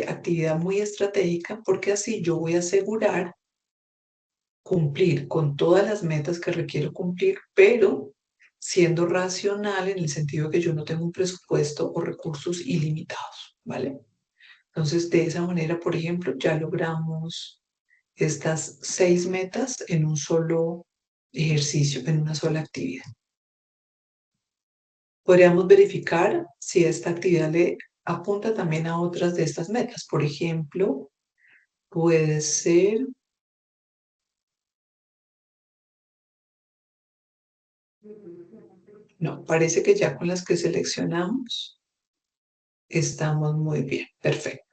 actividad muy estratégica porque así yo voy a asegurar cumplir con todas las metas que requiero cumplir, pero siendo racional en el sentido de que yo no tengo un presupuesto o recursos ilimitados, ¿vale? Entonces, de esa manera, por ejemplo, ya logramos estas 6 metas en un solo ejercicio, en una sola actividad. Podríamos verificar si esta actividad le apunta también a otras de estas metas. Por ejemplo, puede ser, no, parece que ya con las que seleccionamos estamos muy bien, perfecto.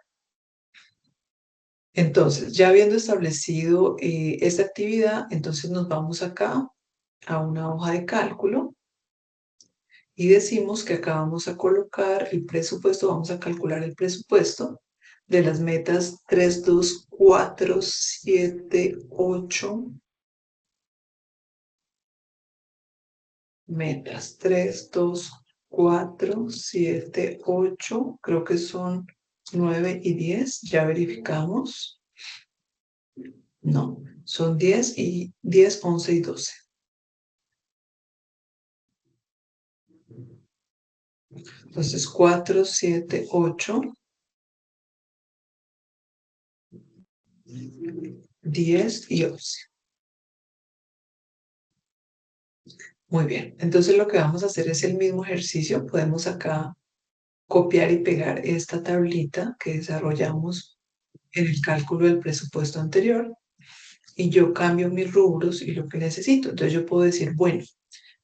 Entonces, ya habiendo establecido esta actividad, entonces nos vamos acá a una hoja de cálculo y decimos que acá vamos a colocar el presupuesto, vamos a calcular el presupuesto de las metas 3, 2, 4, 7, 8, metas 3, 2, 4, 7, 8, creo que son 9 y 10, ya verificamos. No, son 10 y 10, 11 y 12. Entonces 4, 7, 8, 10 y 11. Muy bien, entonces lo que vamos a hacer es el mismo ejercicio. Podemos acá copiar y pegar esta tablita que desarrollamos en el cálculo del presupuesto anterior y yo cambio mis rubros y lo que necesito. Entonces yo puedo decir, bueno,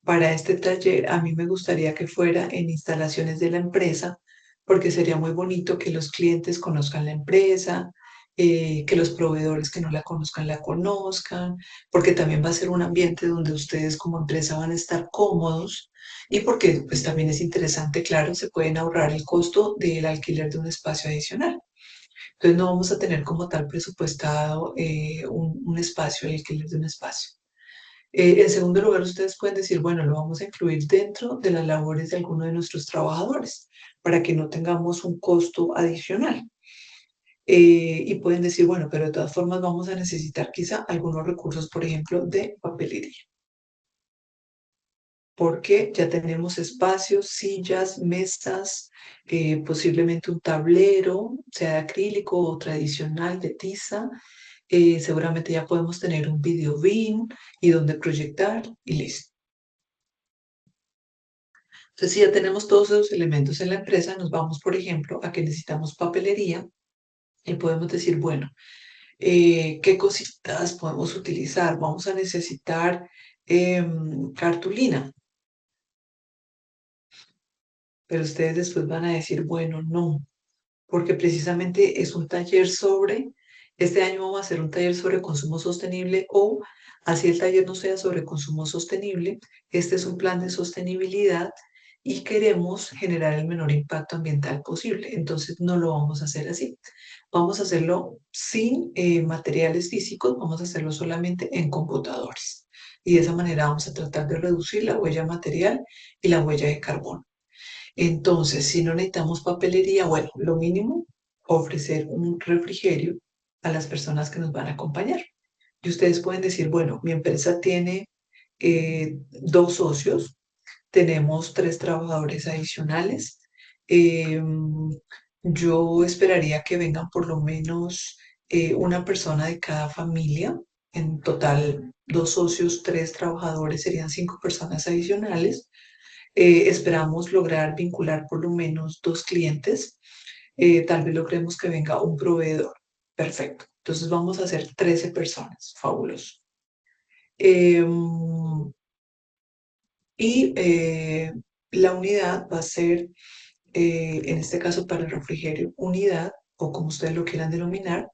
para este taller a mí me gustaría que fuera en instalaciones de la empresa porque sería muy bonito que los clientes conozcan la empresa, que los proveedores que no la conozcan, porque también va a ser un ambiente donde ustedes como empresa van a estar cómodos y porque pues también es interesante, claro, se pueden ahorrar el costo del alquiler de un espacio adicional. Entonces no vamos a tener como tal presupuestado un espacio, el alquiler de un espacio. En segundo lugar, ustedes pueden decir, bueno, lo vamos a incluir dentro de las labores de alguno de nuestros trabajadores para que no tengamos un costo adicional. Y pueden decir, bueno, pero de todas formas vamos a necesitar quizá algunos recursos, por ejemplo, de papelería, porque ya tenemos espacios, sillas, mesas, posiblemente un tablero, sea de acrílico o tradicional de tiza. Seguramente ya podemos tener un video beam y donde proyectar y listo. Entonces, si ya tenemos todos esos elementos en la empresa, nos vamos, por ejemplo, a que necesitamos papelería y podemos decir, bueno, ¿qué cositas podemos utilizar? Vamos a necesitar cartulina, pero ustedes después van a decir, bueno, no, porque precisamente es un taller sobre, este año vamos a hacer un taller sobre consumo sostenible o así el taller no sea sobre consumo sostenible, este es un plan de sostenibilidad y queremos generar el menor impacto ambiental posible. Entonces no lo vamos a hacer así. Vamos a hacerlo sin materiales físicos, vamos a hacerlo solamente en computadores. Y de esa manera vamos a tratar de reducir la huella material y la huella de carbono. Entonces, si no necesitamos papelería, bueno, lo mínimo, ofrecer un refrigerio a las personas que nos van a acompañar. Y ustedes pueden decir, bueno, mi empresa tiene 2 socios, tenemos 3 trabajadores adicionales. eh, yo esperaría que vengan por lo menos una persona de cada familia. En total, 2 socios, 3 trabajadores, serían 5 personas adicionales. Esperamos lograr vincular por lo menos 2 clientes. Tal vez logremos que venga un proveedor. Perfecto. Entonces vamos a hacer 13 personas. Fabuloso. Y la unidad va a ser en este caso para el refrigerio, unidad, o como ustedes lo quieran denominar.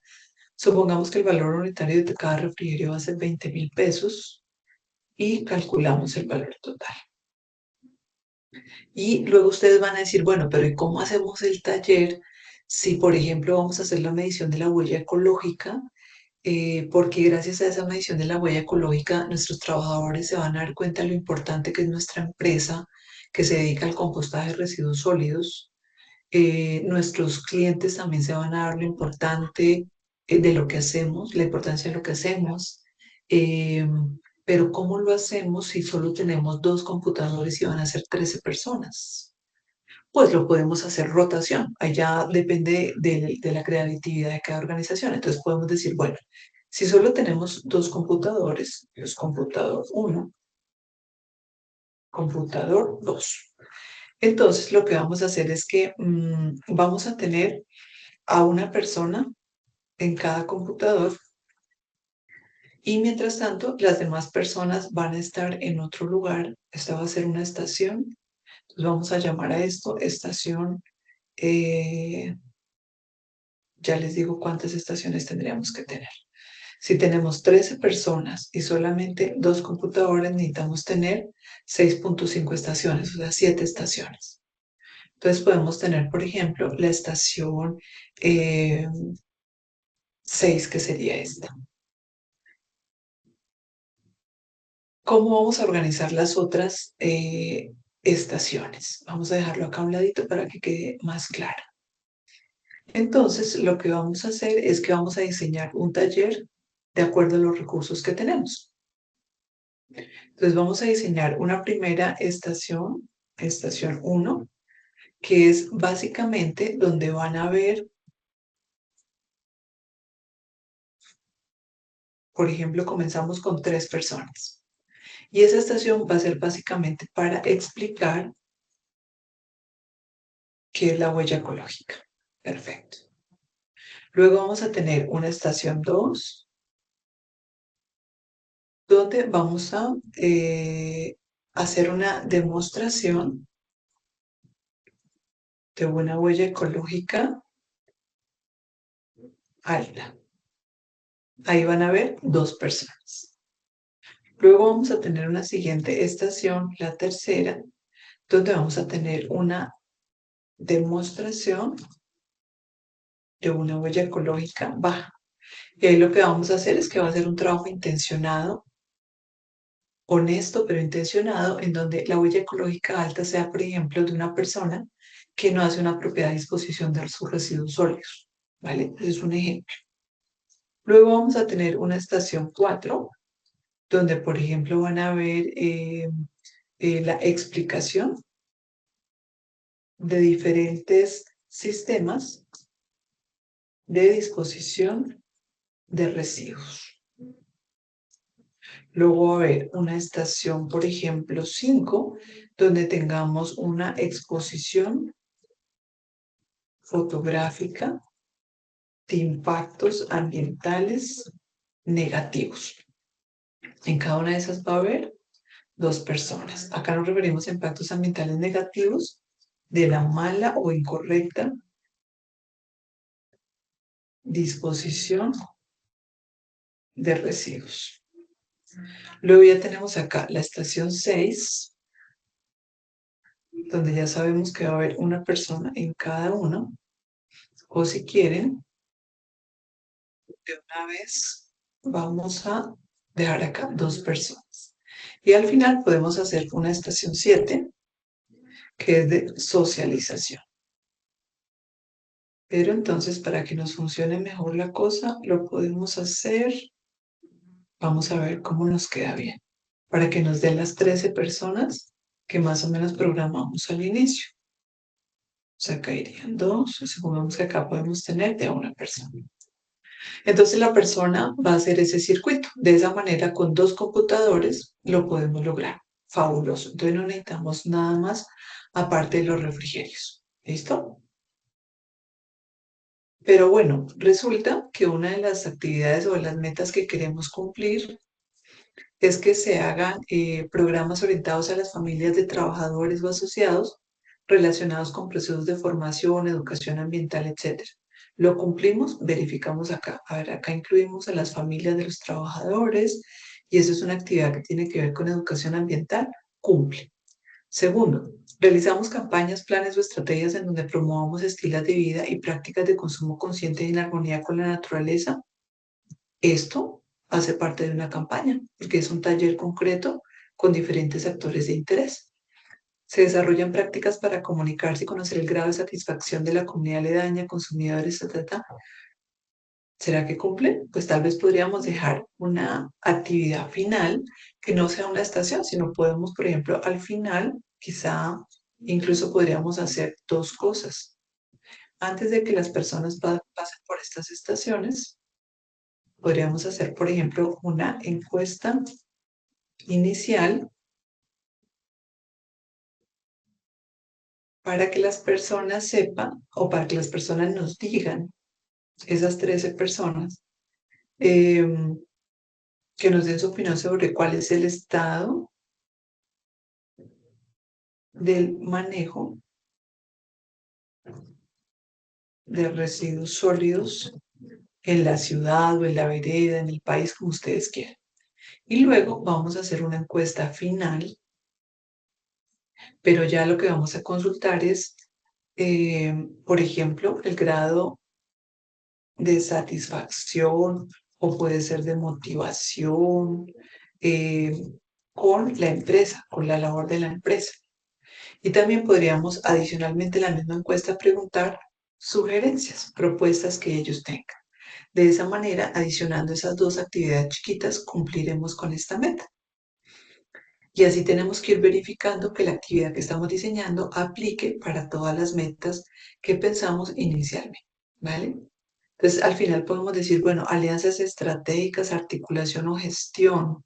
Supongamos que el valor unitario de cada refrigerio va a ser 20.000 pesos y calculamos el valor total. Y luego ustedes van a decir, bueno, pero ¿y cómo hacemos el taller si, por ejemplo, vamos a hacer la medición de la huella ecológica? Porque gracias a esa medición de la huella ecológica, nuestros trabajadores se van a dar cuenta de lo importante que es nuestra empresa que se dedica al compostaje de residuos sólidos. Nuestros clientes también se van a dar lo importante de lo que hacemos, la importancia de lo que hacemos. Eh, pero ¿cómo lo hacemos si solo tenemos 2 computadores y van a ser 13 personas? Pues lo podemos hacer rotación. Allá depende de la creatividad de cada organización. Entonces podemos decir, bueno, si solo tenemos 2 computadores, es computador uno, computador 2. Entonces lo que vamos a hacer es que vamos a tener a una persona en cada computador y mientras tanto las demás personas van a estar en otro lugar. Esta va a ser una estación. Entonces vamos a llamar a esto estación. eh, ya les digo cuántas estaciones tendríamos que tener. Si tenemos 13 personas y solamente 2 computadores, necesitamos tener 6.5 estaciones, o sea, 7 estaciones. Entonces podemos tener, por ejemplo, la estación eh, 6, que sería esta. ¿Cómo vamos a organizar las otras estaciones? Vamos a dejarlo acá a un ladito para que quede más claro. Entonces, lo que vamos a hacer es que vamos a diseñar un taller de acuerdo a los recursos que tenemos. Entonces, vamos a diseñar una primera estación, estación 1, que es básicamente donde van a ver, por ejemplo, comenzamos con 3 personas. Y esa estación va a ser básicamente para explicar qué es la huella ecológica. Perfecto. Luego vamos a tener una estación 2, donde vamos a hacer una demostración de una huella ecológica alta. Ahí van a ver 2 personas. Luego vamos a tener una siguiente estación, la tercera, donde vamos a tener una demostración de una huella ecológica baja. Y ahí lo que vamos a hacer es que va a ser un trabajo intencionado, honesto, pero intencionado, en donde la huella ecológica alta sea, por ejemplo, de una persona que no hace una apropiada disposición de sus residuos sólidos. ¿Vale? Ese es un ejemplo. Luego vamos a tener una estación 4, donde, por ejemplo, van a ver la explicación de diferentes sistemas de disposición de residuos. Luego va a haber una estación, por ejemplo, 5, donde tengamos una exposición fotográfica de impactos ambientales negativos. En cada una de esas va a haber 2 personas. Acá nos referimos a impactos ambientales negativos de la mala o incorrecta disposición de residuos. Luego ya tenemos acá la estación 6, donde ya sabemos que va a haber una persona en cada uno, o si quieren, de una vez vamos a dejar acá 2 personas. Y al final podemos hacer una estación 7, que es de socialización. Pero entonces, para que nos funcione mejor la cosa, lo podemos hacer, vamos a ver cómo nos queda bien, para que nos den las 13 personas que más o menos programamos al inicio. O sea, acá irían 2, supongamos que acá podemos tener de a una persona. Entonces la persona va a hacer ese circuito. De esa manera, con 2 computadores lo podemos lograr. Fabuloso. Entonces no necesitamos nada más aparte de los refrigerios. ¿Listo? Pero bueno, resulta que una de las actividades o de las metas que queremos cumplir es que se hagan programas orientados a las familias de trabajadores o asociados relacionados con procesos de formación, educación ambiental, etcétera. Lo cumplimos, verificamos acá. A ver, acá incluimos a las familias de los trabajadores y eso es una actividad que tiene que ver con educación ambiental, cumple. Segundo, realizamos campañas, planes o estrategias en donde promovamos estilos de vida y prácticas de consumo consciente y en armonía con la naturaleza. Esto hace parte de una campaña, porque es un taller concreto con diferentes actores de interés. Se desarrollan prácticas para comunicarse y conocer el grado de satisfacción de la comunidad aledaña, consumidores, etc. ¿Será que cumplen? Pues tal vez podríamos dejar una actividad final que no sea una estación, sino podemos, por ejemplo, al final, quizá incluso podríamos hacer dos cosas. Antes de que las personas pasen por estas estaciones, podríamos hacer, por ejemplo, una encuesta inicial para que las personas sepan o para que las personas nos digan, esas 13 personas, em, que nos den su opinión sobre cuál es el estado del manejo de residuos sólidos en la ciudad o en la vereda, en el país, como ustedes quieran. Y luego vamos a hacer una encuesta final, pero ya lo que vamos a consultar es, por ejemplo, el grado de satisfacción o puede ser de motivación eh, con la empresa, con la labor de la empresa. Y también podríamos, adicionalmente, en la misma encuesta preguntar sugerencias, propuestas que ellos tengan. De esa manera, adicionando esas dos actividades chiquitas, cumpliremos con esta meta. Y así tenemos que ir verificando que la actividad que estamos diseñando aplique para todas las metas que pensamos inicialmente, ¿vale? Entonces, al final podemos decir, bueno, alianzas estratégicas, articulación o gestión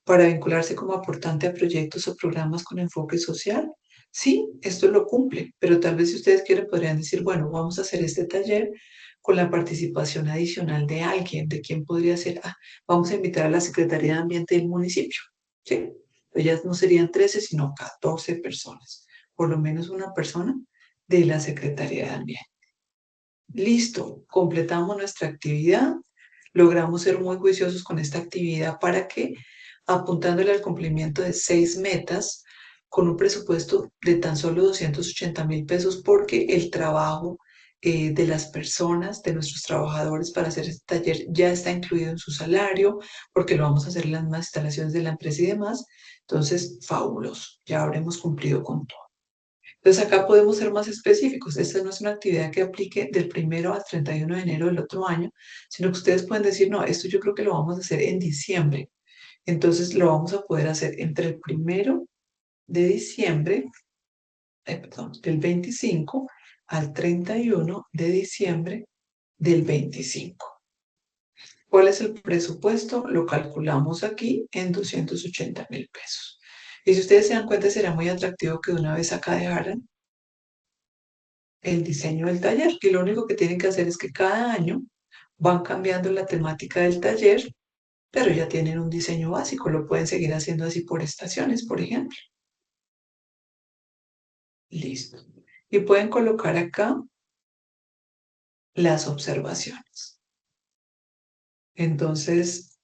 para vincularse como aportante a proyectos o programas con enfoque social. Sí, esto lo cumple, pero tal vez si ustedes quieren podrían decir, bueno, vamos a hacer este taller con la participación adicional de alguien, de quién podría ser, vamos a invitar a la Secretaría de Ambiente del municipio, ¿sí? Pues ya no serían 13, sino 14 personas, por lo menos una persona de la Secretaría de Ambiente. Listo, completamos nuestra actividad, logramos ser muy juiciosos con esta actividad para que, apuntándole al cumplimiento de 6 metas, con un presupuesto de tan solo 280.000 pesos, porque el trabajo de las personas, de nuestros trabajadores para hacer este taller ya está incluido en su salario, porque lo vamos a hacer en las mismas instalaciones de la empresa y demás. Entonces, fabuloso, ya habremos cumplido con todo. Entonces acá podemos ser más específicos. Esta no es una actividad que aplique del 1 al 31 de enero del otro año, sino que ustedes pueden decir, no, esto yo creo que lo vamos a hacer en diciembre. Entonces lo vamos a poder hacer entre el 1 de diciembre, perdón, del 25 al 31 de diciembre del 25. ¿Cuál es el presupuesto? Lo calculamos aquí en 280.000 pesos. Y si ustedes se dan cuenta, será muy atractivo que de una vez acá dejaran el diseño del taller, y lo único que tienen que hacer es que cada año van cambiando la temática del taller, pero ya tienen un diseño básico, lo pueden seguir haciendo así por estaciones, por ejemplo. Listo. Y pueden colocar acá las observaciones. Entonces,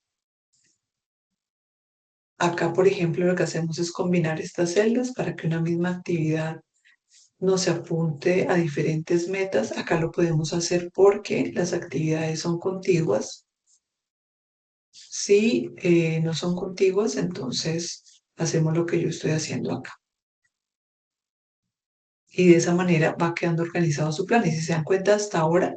acá, por ejemplo, lo que hacemos es combinar estas celdas para que una misma actividad no se apunte a diferentes metas. Acá lo podemos hacer porque las actividades son contiguas. Si no son contiguas, entonces hacemos lo que yo estoy haciendo acá. Y de esa manera va quedando organizado su plan. Y si se dan cuenta, hasta ahora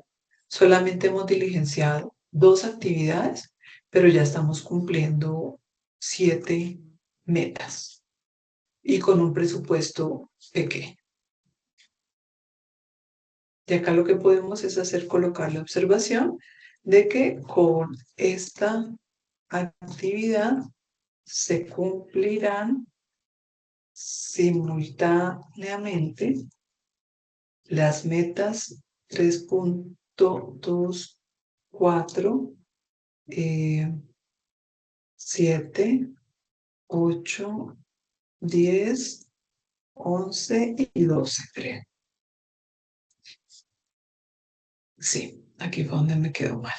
solamente hemos diligenciado 2 actividades, pero ya estamos cumpliendo 7 metas y con un presupuesto pequeño. Y acá lo que podemos es hacer, colocar la observación de que con esta actividad se cumplirán simultáneamente las metas 3.24, 7, 8, 10 11 y 12, creo. Sí, aquí fue donde me quedó mal.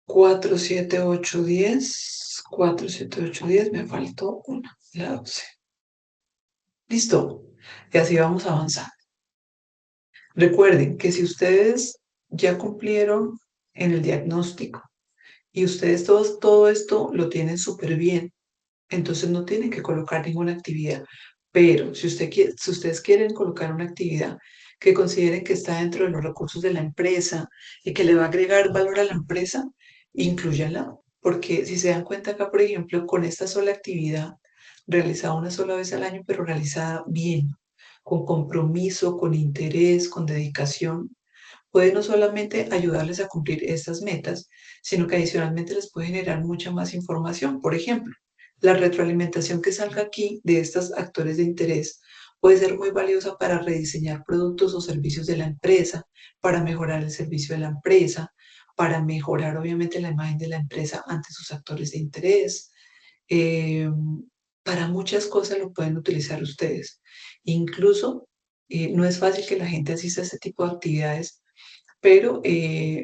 4, 7, 8, 10. 4, 7, 8, 10. Me faltó una, la 12. Listo. Y así vamos avanzando. Recuerden que si ustedes ya cumplieron en el diagnóstico y ustedes todo esto lo tienen súper bien, entonces no tienen que colocar ninguna actividad. Pero si ustedes quieren colocar una actividad que consideren que está dentro de los recursos de la empresa y que le va a agregar valor a la empresa, incluyanla. Porque si se dan cuenta acá, por ejemplo, con esta sola actividad, realizada una sola vez al año, pero realizada bien, con compromiso, con interés, con dedicación, puede no solamente ayudarles a cumplir estas metas, sino que adicionalmente les puede generar mucha más información. Por ejemplo, la retroalimentación que salga aquí de estos actores de interés puede ser muy valiosa para rediseñar productos o servicios de la empresa, para mejorar el servicio de la empresa, para mejorar obviamente la imagen de la empresa ante sus actores de interés. Eh, para muchas cosas lo pueden utilizar ustedes. Incluso no es fácil que la gente asista a este tipo de actividades, pero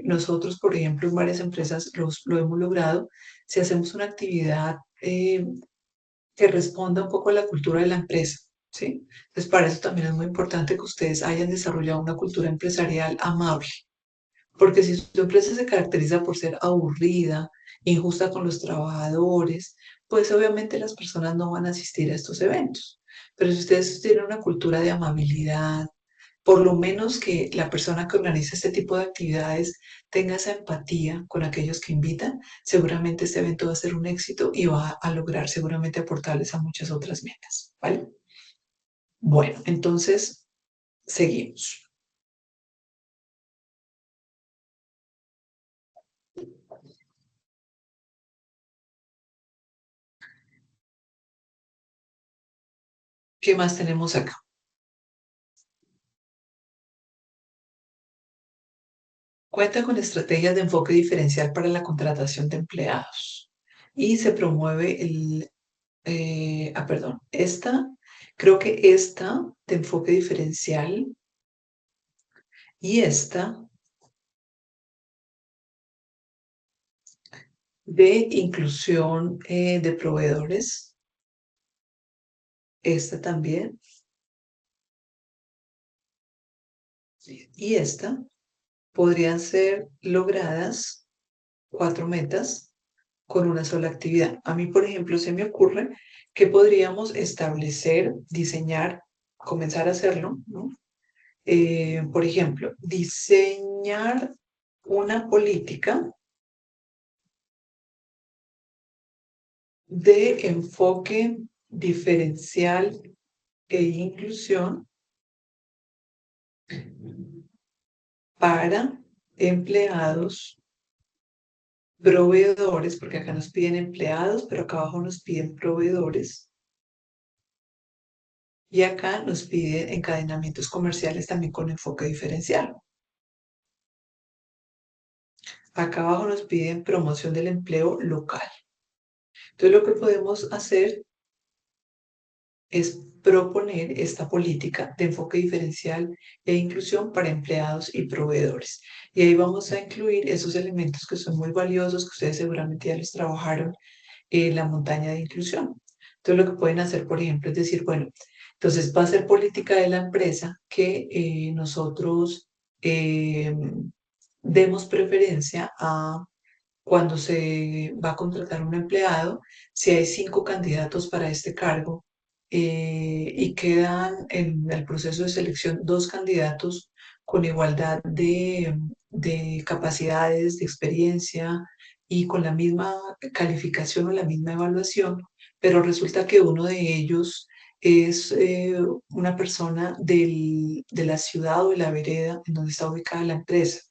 nosotros, por ejemplo, en varias empresas lo hemos logrado. Si hacemos una actividad que responda un poco a la cultura de la empresa, ¿sí? Entonces, para eso también es muy importante que ustedes hayan desarrollado una cultura empresarial amable, porque si su empresa se caracteriza por ser aburrida, injusta con los trabajadores, pues obviamente las personas no van a asistir a estos eventos. Pero si ustedes tienen una cultura de amabilidad, por lo menos que la persona que organiza este tipo de actividades tenga esa empatía con aquellos que invitan, seguramente este evento va a ser un éxito y va a lograr seguramente aportarles a muchas otras metas, ¿vale? Bueno, entonces seguimos. ¿Qué más tenemos acá? Cuenta con estrategias de enfoque diferencial para la contratación de empleados y se promueve perdón, creo que esta de enfoque diferencial y esta de inclusión de proveedores, esta también y esta podrían ser logradas 4 metas con una sola actividad. A mí, por ejemplo, se me ocurre que podríamos establecer, diseñar, comenzar a hacerlo, ¿no? Por ejemplo, diseñar una política de enfoque diferencial e inclusión para empleados, proveedores, porque acá nos piden empleados, pero acá abajo nos piden proveedores y acá nos piden encadenamientos comerciales también con enfoque diferencial. Acá abajo nos piden promoción del empleo local. Entonces lo que podemos hacer es proponer esta política de enfoque diferencial e inclusión para empleados y proveedores. Y ahí vamos a incluir esos elementos que son muy valiosos, que ustedes seguramente ya los trabajaron en la montaña de inclusión. Entonces, lo que pueden hacer, por ejemplo, es decir, bueno, entonces va a ser política de la empresa que nosotros eh, demos preferencia a cuando se va a contratar un empleado, si hay 5 candidatos para este cargo y quedan en el proceso de selección 2 candidatos con igualdad de capacidades, de experiencia y con la misma calificación o la misma evaluación, pero resulta que uno de ellos es una persona de la ciudad o de la vereda en donde está ubicada la empresa,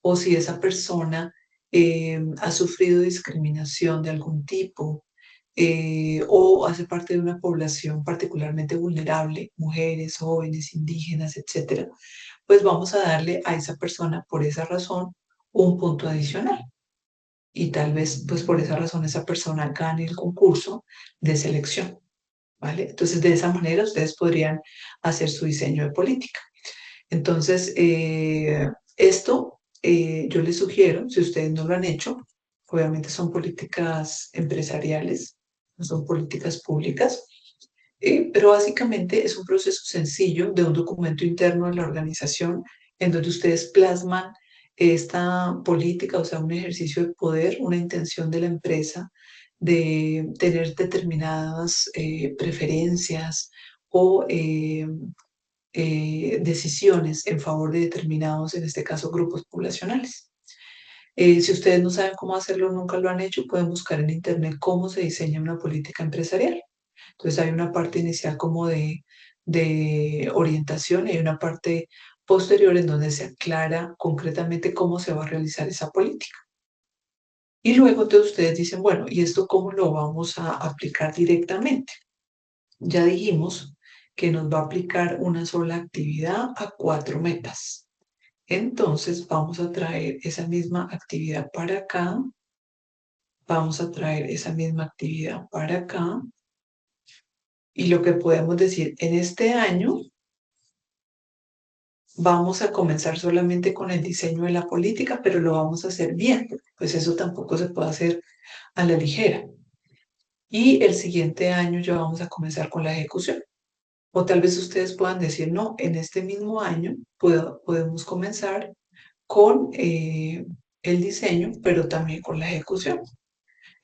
o si esa persona ha sufrido discriminación de algún tipo o hace parte de una población particularmente vulnerable, mujeres, jóvenes, indígenas, etcétera, pues vamos a darle a esa persona por esa razón un punto adicional. y tal vez pues por esa razón esa persona gane el concurso de selección, ¿vale? Entonces de esa manera ustedes podrían hacer su diseño de política. Entonces, esto yo les sugiero, si ustedes no lo han hecho, obviamente son políticas empresariales, no son políticas públicas, pero básicamente es un proceso sencillo de un documento interno de la organización en donde ustedes plasman esta política, o sea, un ejercicio de poder, una intención de la empresa de tener determinadas preferencias o decisiones en favor de determinados, en este caso, grupos poblacionales. Si ustedes no saben cómo hacerlo, nunca lo han hecho, pueden buscar en internet cómo se diseña una política empresarial. Entonces hay una parte inicial como de orientación y hay una parte posterior en donde se aclara concretamente cómo se va a realizar esa política. Y luego entonces ustedes dicen, bueno, ¿y esto cómo lo vamos a aplicar directamente? Ya dijimos que nos va a aplicar una sola actividad a 4 metas. Entonces vamos a traer esa misma actividad para acá, vamos a traer esa misma actividad para acá y lo que podemos decir en este año vamos a comenzar solamente con el diseño de la política, pero lo vamos a hacer bien, pues eso tampoco se puede hacer a la ligera. Y el siguiente año ya vamos a comenzar con la ejecución. O tal vez ustedes puedan decir, no, en este mismo año podemos comenzar con el diseño, pero también con la ejecución.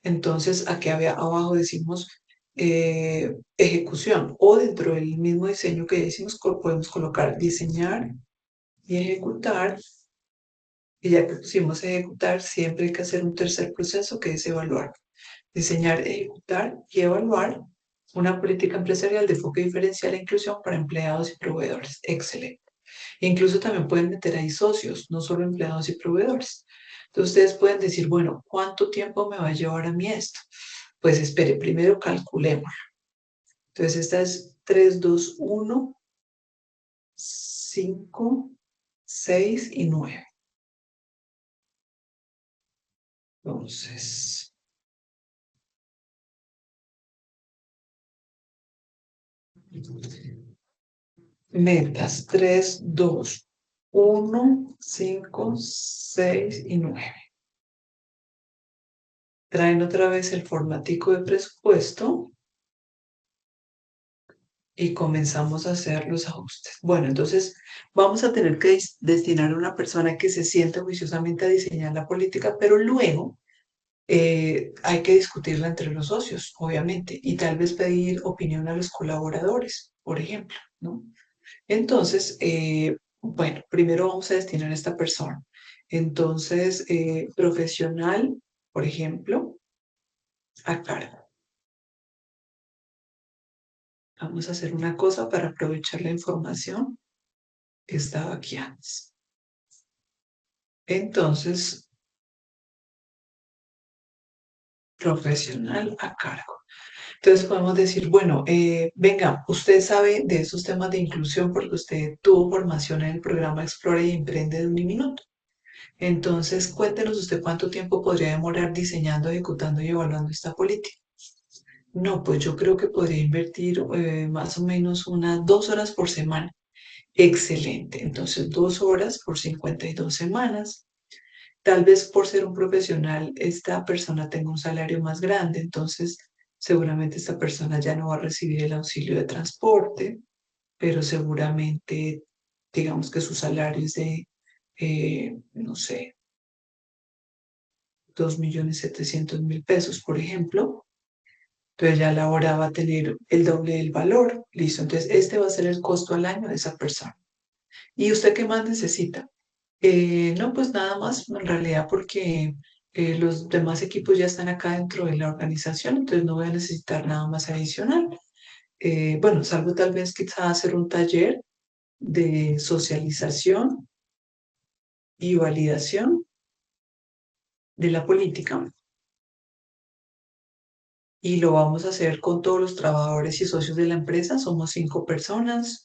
Entonces, aquí abajo decimos ejecución o dentro del mismo diseño que decimos podemos colocar diseñar y ejecutar. Y ya que pusimos ejecutar, siempre hay que hacer un tercer proceso que es evaluar. Diseñar, ejecutar y evaluar una política empresarial de enfoque diferencial e inclusión para empleados y proveedores. Excelente. Incluso también pueden meter ahí socios, no solo empleados y proveedores. Entonces ustedes pueden decir, bueno, ¿cuánto tiempo me va a llevar a mí esto? Pues espere, primero calculemos. Entonces esta es 3, 2, 1, 5, 6 y 9. Entonces, metas 3, 2, 1, 5, 6 y 9. Traen otra vez el formatico de presupuesto y comenzamos a hacer los ajustes. Bueno, entonces vamos a tener que destinar a una persona que se siente juiciosamente a diseñar la política, pero luego hay que discutirla entre los socios, obviamente, y tal vez pedir opinión a los colaboradores, por ejemplo, ¿no? Entonces, bueno, primero vamos a destinar a esta persona. Entonces, profesional, por ejemplo, a cargo. Vamos a hacer una cosa para aprovechar la información que estaba aquí antes. Entonces, profesional a cargo. Entonces podemos decir, bueno, venga, usted sabe de esos temas de inclusión porque usted tuvo formación en el programa Explora y Emprende de Uniminuto. Entonces, cuéntenos usted cuánto tiempo podría demorar diseñando, ejecutando y evaluando esta política. No, pues yo creo que podría invertir más o menos unas 2 horas por semana. Excelente. Entonces, 2 horas por 52 semanas. Tal vez por ser un profesional, esta persona tenga un salario más grande, entonces seguramente esta persona ya no va a recibir el auxilio de transporte, pero seguramente, digamos que su salario es de, no sé, 2.700.000 pesos, por ejemplo. Entonces ya la hora va a tener el doble del valor. Listo. Entonces este va a ser el costo al año de esa persona. ¿Y usted qué más necesita? No, pues nada más, en realidad, porque los demás equipos ya están acá dentro de la organización, entonces no voy a necesitar nada más adicional. Bueno, salvo tal vez quizá hacer un taller de socialización y validación de la política y lo vamos a hacer con todos los trabajadores y socios de la empresa, somos 5 personas.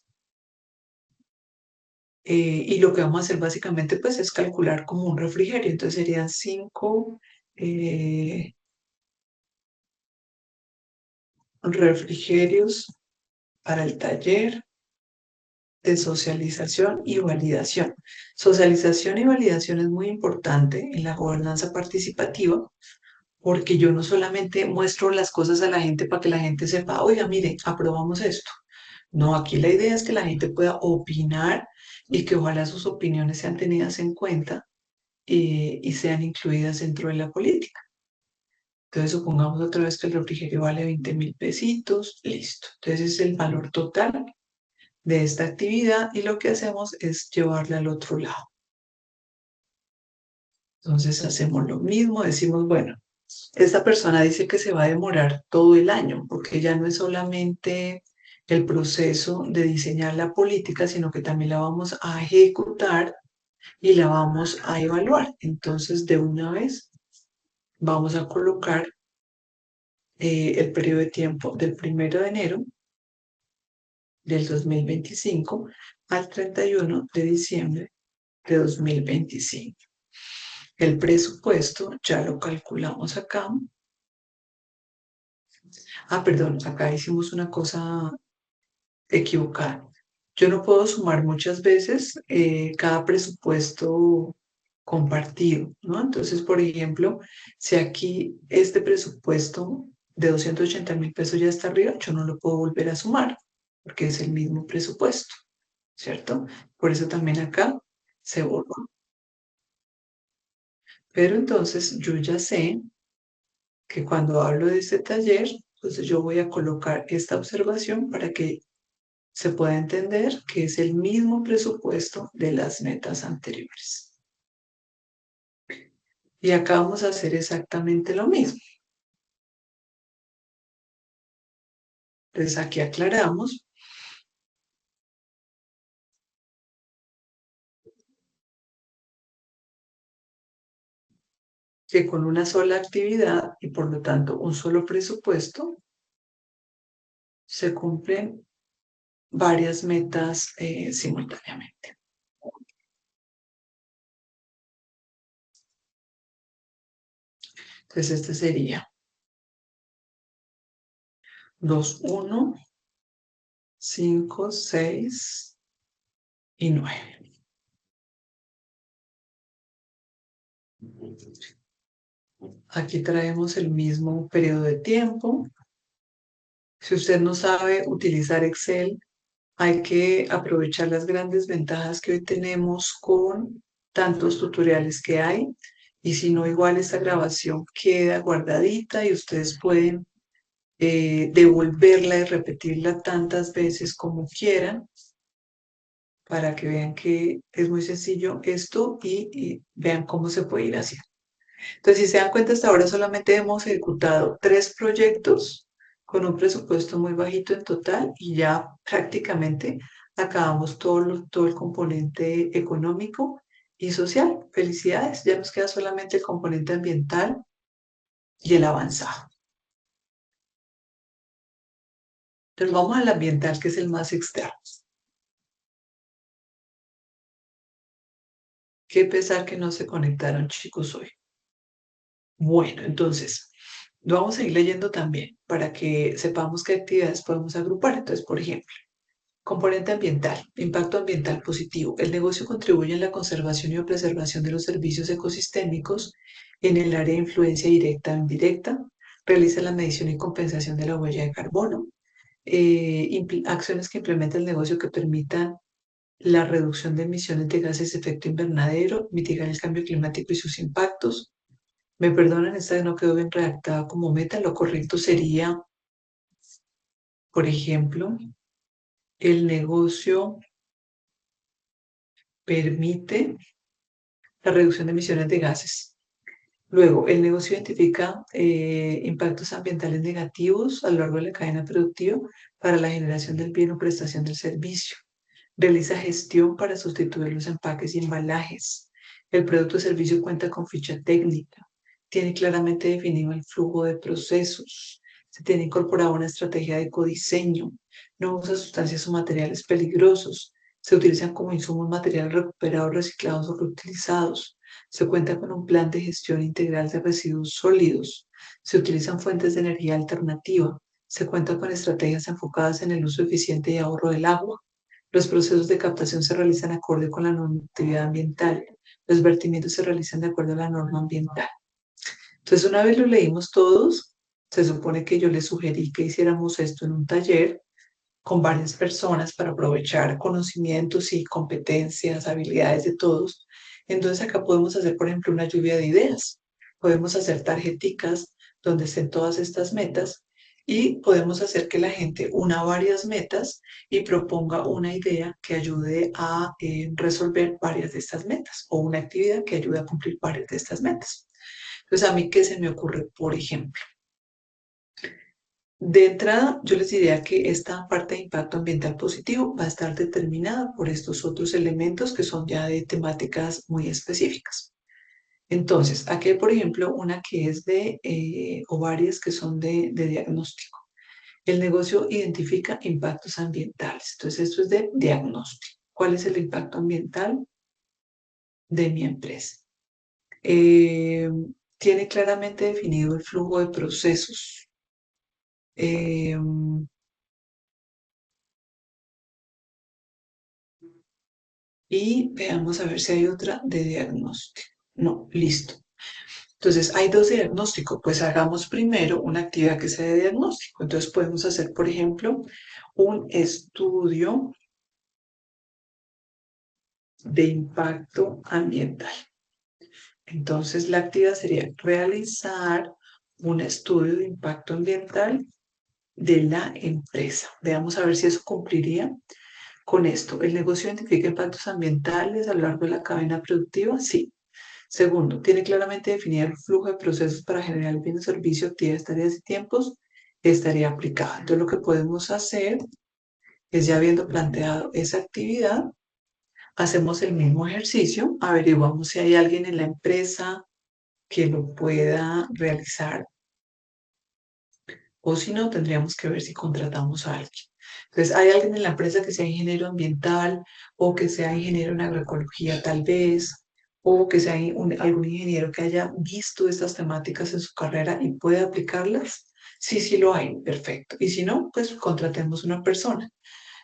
Y lo que vamos a hacer básicamente pues es calcular como un refrigerio, entonces serían 5 eh, refrigerios para el taller de socialización y validación. Socialización y validación es muy importante en la gobernanza participativa porque yo no solamente muestro las cosas a la gente para que la gente sepa, oiga, mire, aprobamos esto. No, aquí la idea es que la gente pueda opinar y que ojalá sus opiniones sean tenidas en cuenta y sean incluidas dentro de la política. Entonces, supongamos otra vez que el refrigerio vale 20.000 pesitos, listo. Entonces, es el valor total de esta actividad y lo que hacemos es llevarla al otro lado. Entonces, hacemos lo mismo, decimos, bueno, esta persona dice que se va a demorar todo el año, porque ya no es solamente el proceso de diseñar la política, sino que también la vamos a ejecutar y la vamos a evaluar. Entonces, de una vez, vamos a colocar el periodo de tiempo del 1 de enero del 2025 al 31 de diciembre de 2025. El presupuesto ya lo calculamos acá. Perdón, acá hicimos una cosa equivocada. Yo no puedo sumar muchas veces cada presupuesto compartido, ¿no? Entonces, por ejemplo, si aquí este presupuesto de 280.000 pesos ya está arriba, yo no lo puedo volver a sumar porque es el mismo presupuesto, ¿cierto? Por eso también acá se borra. Pero entonces yo ya sé que cuando hablo de este taller, pues yo voy a colocar esta observación para que se pueda entender que es el mismo presupuesto de las metas anteriores. Y acá vamos a hacer exactamente lo mismo. Entonces aquí aclaramos que con una sola actividad y por lo tanto un solo presupuesto se cumplen varias metas simultáneamente. Entonces este sería 2, 1, 5, 6 y 9. Aquí traemos el mismo periodo de tiempo. Si usted no sabe utilizar Excel, hay que aprovechar las grandes ventajas que hoy tenemos con tantos tutoriales que hay. Y si no, igual esta grabación queda guardadita y ustedes pueden devolverla y repetirla tantas veces como quieran para que vean que es muy sencillo esto y vean cómo se puede ir haciendo. Entonces, si se dan cuenta, hasta ahora solamente hemos ejecutado 3 proyectos con un presupuesto muy bajito en total y ya prácticamente acabamos todo el componente económico y social. Felicidades, ya nos queda solamente el componente ambiental y el avanzado. Entonces, vamos al ambiental, que es el más externo. Qué pesar que no se conectaron, chicos, hoy. Bueno, entonces, lo vamos a ir leyendo también para que sepamos qué actividades podemos agrupar. Entonces, por ejemplo, componente ambiental, impacto ambiental positivo. El negocio contribuye en la conservación y preservación de los servicios ecosistémicos en el área de influencia directa o indirecta. Realiza la medición y compensación de la huella de carbono. Acciones que implementa el negocio que permitan la reducción de emisiones de gases de efecto invernadero, mitigar el cambio climático y sus impactos. Me perdonan, esta no quedó bien redactada como meta. Lo correcto sería, por ejemplo, el negocio permite la reducción de emisiones de gases. Luego, el negocio identifica impactos ambientales negativos a lo largo de la cadena productiva para la generación del bien o prestación del servicio. Realiza gestión para sustituir los empaques y embalajes. El producto o servicio cuenta con ficha técnica. Tiene claramente definido el flujo de procesos. Se tiene incorporada una estrategia de ecodiseño. No usa sustancias o materiales peligrosos. Se utilizan como insumos materiales recuperados, reciclados o reutilizados. Se cuenta con un plan de gestión integral de residuos sólidos. Se utilizan fuentes de energía alternativa. Se cuenta con estrategias enfocadas en el uso eficiente y ahorro del agua. Los procesos de captación se realizan acorde con la normatividad ambiental. Los vertimientos se realizan de acuerdo a la norma ambiental. Entonces, una vez lo leímos todos, se supone que yo les sugerí que hiciéramos esto en un taller con varias personas para aprovechar conocimientos y competencias, habilidades de todos. Entonces acá podemos hacer, por ejemplo, una lluvia de ideas. Podemos hacer tarjeticas donde estén todas estas metas y podemos hacer que la gente una varias metas y proponga una idea que ayude a resolver varias de estas metas o una actividad que ayude a cumplir varias de estas metas. Entonces, a mí, ¿qué se me ocurre? Por ejemplo, de entrada, yo les diría que esta parte de impacto ambiental positivo va a estar determinada por estos otros elementos que son ya de temáticas muy específicas. Entonces, aquí hay, por ejemplo, una que es o varias que son de diagnóstico. El negocio identifica impactos ambientales. Entonces, esto es de diagnóstico. ¿Cuál es el impacto ambiental de mi empresa? Eh, Tiene claramente definido el flujo de procesos. Eh, Y veamos a ver si hay otra de diagnóstico. No, listo. Entonces, hay dos diagnósticos. Pues hagamos primero una actividad que sea de diagnóstico. Entonces, podemos hacer, por ejemplo, un estudio de impacto ambiental. Entonces, la actividad sería realizar un estudio de impacto ambiental de la empresa. Veamos a ver si eso cumpliría con esto. ¿El negocio identifica impactos ambientales a lo largo de la cadena productiva? Sí. Segundo, tiene claramente definido el flujo de procesos para generar el bien de servicio, actividades, tareas y tiempos, estaría aplicada. Entonces, lo que podemos hacer es, ya habiendo planteado esa actividad, hacemos el mismo ejercicio, averiguamos si hay alguien en la empresa que lo pueda realizar o si no, tendríamos que ver si contratamos a alguien. Entonces, ¿hay alguien en la empresa que sea ingeniero ambiental o que sea ingeniero en agroecología tal vez? O que sea algún ingeniero que haya visto estas temáticas en su carrera y pueda aplicarlas. Sí, sí lo hay, perfecto. Y si no, pues contratemos una persona.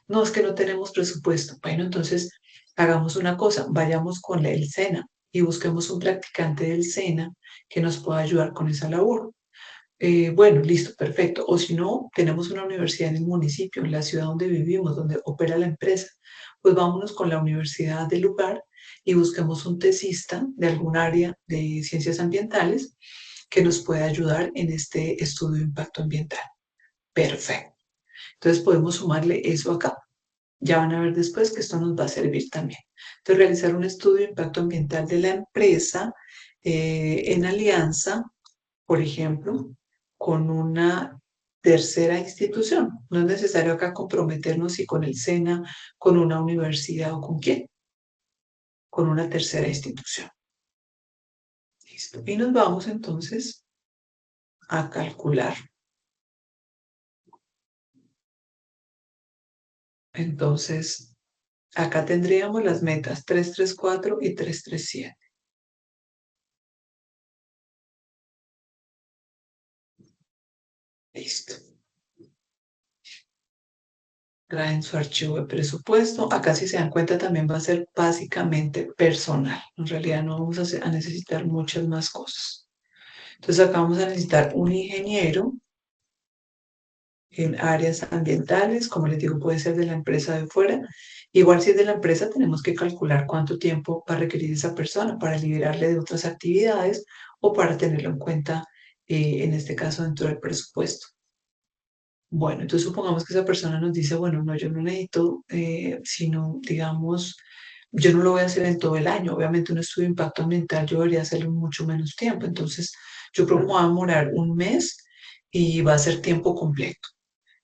No, es que no tenemos presupuesto. Bueno, entonces hagamos una cosa, vayamos con el SENA y busquemos un practicante del SENA que nos pueda ayudar con esa labor. Bueno, listo, perfecto. O si no, tenemos una universidad en el municipio, en la ciudad donde vivimos, donde opera la empresa. Pues vámonos con la universidad del lugar y busquemos un tesista de algún área de ciencias ambientales que nos pueda ayudar en este estudio de impacto ambiental. Perfecto. Entonces podemos sumarle eso acá. Ya van a ver después que esto nos va a servir también. Entonces, realizar un estudio de impacto ambiental de la empresa en alianza, por ejemplo, con una tercera institución. No es necesario acá comprometernos si con el SENA, con una universidad o con quién, con una tercera institución. Listo. Y nos vamos entonces a calcular. Entonces, acá tendríamos las metas 334 y 337. Listo. Traen su archivo de presupuesto. Acá, si se dan cuenta, también va a ser básicamente personal. En realidad no vamos a necesitar muchas más cosas. Entonces acá vamos a necesitar un ingeniero en áreas ambientales, como les digo, puede ser de la empresa de fuera. Igual si es de la empresa, tenemos que calcular cuánto tiempo va a requerir esa persona para liberarle de otras actividades o para tenerlo en cuenta, en este caso, dentro del presupuesto. Bueno, entonces supongamos que esa persona nos dice, bueno, no, yo no necesito, sino, digamos, yo no lo voy a hacer en todo el año. Obviamente un estudio de impacto ambiental yo debería hacerlo en mucho menos tiempo. Entonces, yo creo que me va a demorar un mes y va a ser tiempo completo.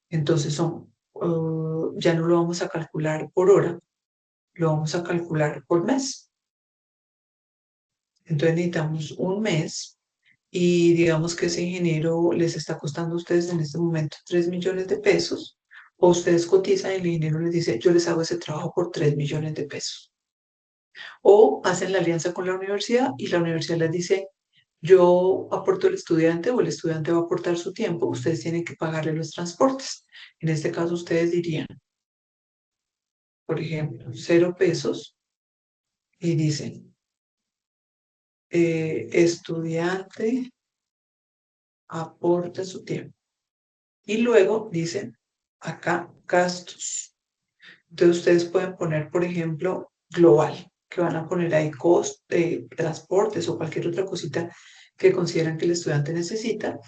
Entonces, ya no lo vamos a calcular por hora, lo vamos a calcular por mes. Entonces, necesitamos un mes y digamos que ese ingeniero les está costando a ustedes en este momento 3 millones de pesos, o ustedes cotizan y el ingeniero les dice, yo les hago ese trabajo por 3 millones de pesos. O hacen la alianza con la universidad y la universidad les dice, yo aporto el estudiante o el estudiante va a aportar su tiempo, ustedes tienen que pagarle los transportes. En este caso, ustedes dirían, por ejemplo, 0 pesos y dicen, estudiante aporta su tiempo. Y luego dicen, acá, gastos. Entonces ustedes pueden poner, por ejemplo, global, que van a poner ahí cost de transportes o cualquier otra cosita que consideran que el estudiante necesita.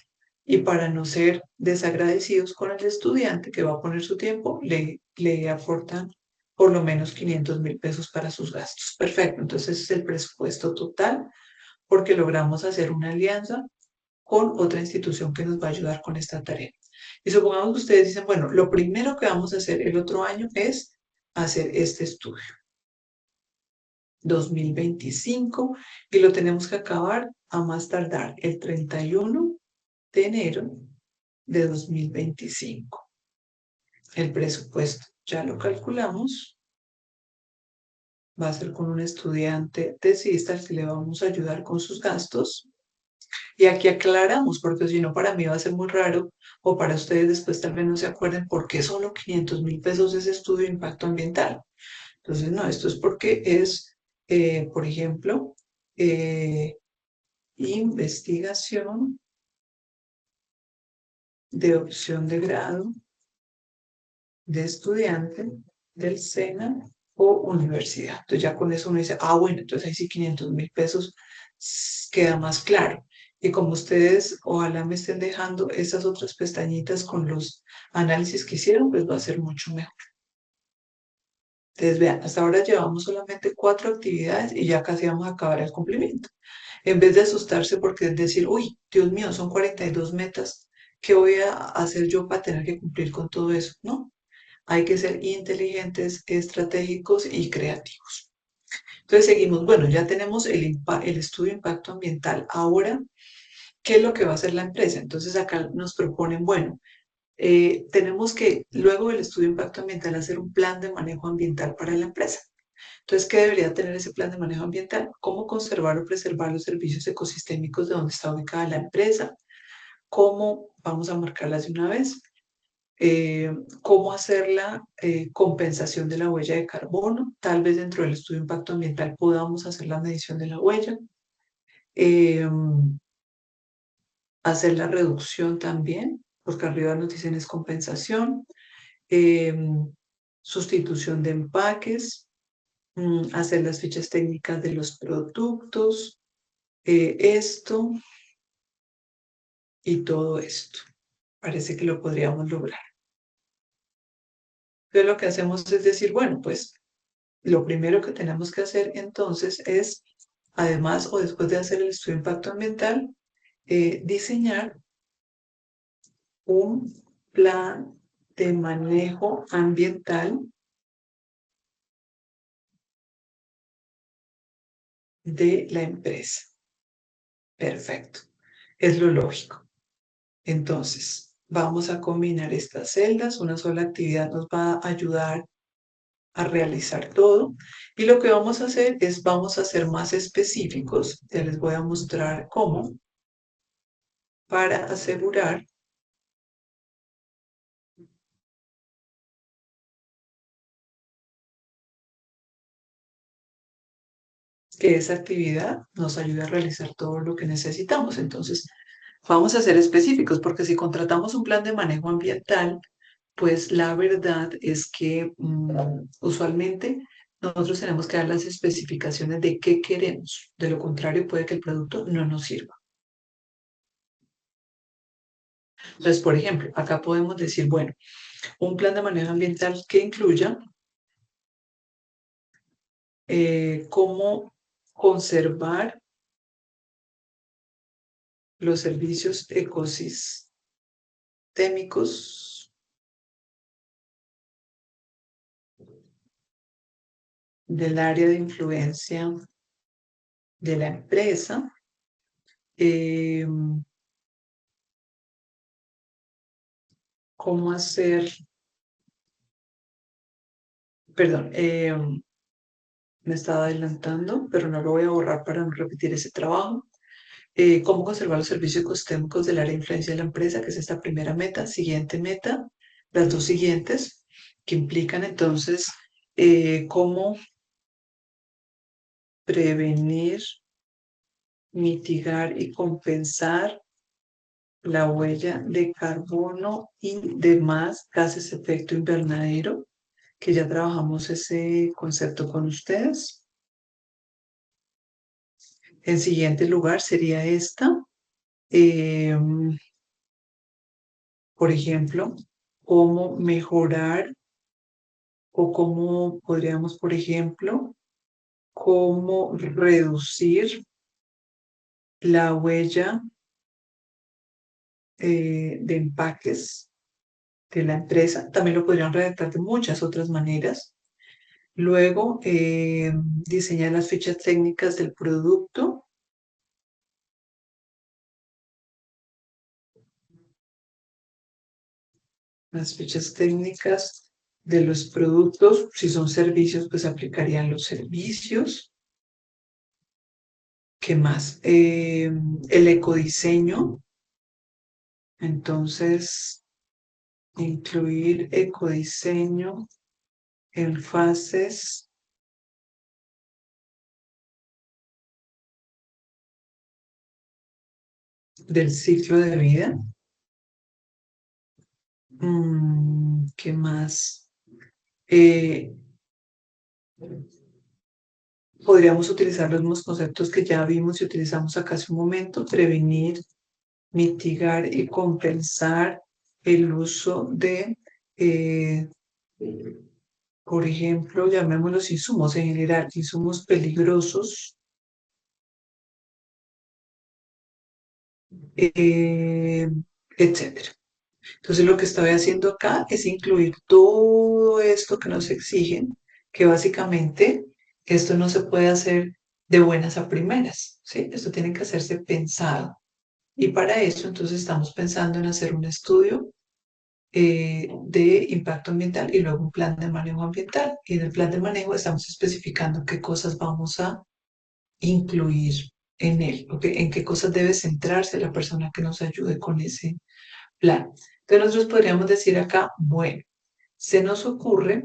Y para no ser desagradecidos con el estudiante que va a poner su tiempo, le aportan por lo menos 500.000 pesos para sus gastos. Perfecto, entonces ese es el presupuesto total porque logramos hacer una alianza con otra institución que nos va a ayudar con esta tarea. Y supongamos que ustedes dicen, bueno, lo primero que vamos a hacer el otro año es hacer este estudio 2025 y lo tenemos que acabar a más tardar el 31 de enero de 2025. El presupuesto ya lo calculamos, va a ser con un estudiante tesista al que le vamos a ayudar con sus gastos. Y aquí aclaramos, porque si no para mí va a ser muy raro, o para ustedes después tal vez no se acuerden por qué solo 500.000 pesos ese estudio de impacto ambiental. Entonces, no, esto es porque es, por ejemplo, eh, investigación de opción de grado de estudiante del SENA o universidad. Entonces ya con eso uno dice, ah, bueno, entonces ahí sí 500.000 pesos queda más claro. Y como ustedes ojalá me estén dejando esas otras pestañitas con los análisis que hicieron, pues va a ser mucho mejor. Entonces vean, hasta ahora llevamos solamente 4 actividades y ya casi vamos a acabar el cumplimiento. En vez de asustarse porque es decir, uy, Dios mío, son 42 metas, ¿qué voy a hacer yo para tener que cumplir con todo eso? No, hay que ser inteligentes, estratégicos y creativos. Entonces seguimos, bueno, ya tenemos el estudio de impacto ambiental. Ahora, ¿qué es lo que va a hacer la empresa? Entonces acá nos proponen, bueno, tenemos que, luego del estudio de impacto ambiental, hacer un plan de manejo ambiental para la empresa. Entonces, ¿qué debería tener ese plan de manejo ambiental? ¿Cómo conservar o preservar los servicios ecosistémicos de donde está ubicada la empresa? ¿Cómo vamos a marcarlas de una vez? Cómo hacer la compensación de la huella de carbono. Tal vez dentro del estudio de impacto ambiental podamos hacer la medición de la huella, eh, hacer la reducción también, porque arriba nos dicen es compensación, eh, sustitución de empaques, hacer las fichas técnicas de los productos, esto y todo esto. Parece que lo podríamos lograr. Entonces lo que hacemos es decir, bueno, pues lo primero que tenemos que hacer entonces es, además o después de hacer el estudio de impacto ambiental, diseñar un plan de manejo ambiental de la empresa. Perfecto. Es lo lógico. Entonces, vamos a combinar estas celdas. Una sola actividad nos va a ayudar a realizar todo. Y lo que vamos a hacer es, vamos a ser más específicos. Ya les voy a mostrar cómo, para asegurar que esa actividad nos ayude a realizar todo lo que necesitamos. Entonces, vamos a ser específicos, porque si contratamos un plan de manejo ambiental, pues la verdad es que usualmente nosotros tenemos que dar las especificaciones de qué queremos. De lo contrario, puede que el producto no nos sirva. Entonces, por ejemplo, acá podemos decir, bueno, un plan de manejo ambiental que incluya cómo conservar los servicios ecosistémicos del área de influencia de la empresa, eh, cómo hacer, perdón, me estaba adelantando, pero no lo voy a borrar para no repetir ese trabajo. Cómo conservar los servicios ecosistémicos del área de influencia de la empresa, que es esta primera meta. Siguiente meta, las dos siguientes, que implican entonces cómo prevenir, mitigar y compensar la huella de carbono y demás gases de efecto invernadero, que ya trabajamos ese concepto con ustedes. En siguiente lugar sería esta. eh, por ejemplo, cómo mejorar o cómo podríamos, por ejemplo, cómo reducir la huella de empaques de la empresa. También lo podrían redactar de muchas otras maneras. Luego, diseñar las fichas técnicas del producto. Las fichas técnicas de los productos. Si son servicios, pues aplicarían los servicios. ¿Qué más? El ecodiseño. Entonces, incluir ecodiseño en fases del ciclo de vida. ¿Qué más? Eh, Podríamos utilizar los mismos conceptos que ya vimos y utilizamos acá hace un momento: prevenir, mitigar y compensar el uso de, eh, por ejemplo, llamémoslos insumos en general, insumos peligrosos, eh, etcétera. Entonces, lo que estoy haciendo acá es incluir todo esto que nos exigen, que básicamente esto no se puede hacer de buenas a primeras, ¿sí? Esto tiene que hacerse pensado. Y para eso, entonces, estamos pensando en hacer un estudio de impacto ambiental y luego un plan de manejo ambiental. Y en el plan de manejo estamos especificando qué cosas vamos a incluir en él, ¿ok? En qué cosas debe centrarse la persona que nos ayude con ese plan. Entonces nosotros podríamos decir acá, bueno, se nos ocurre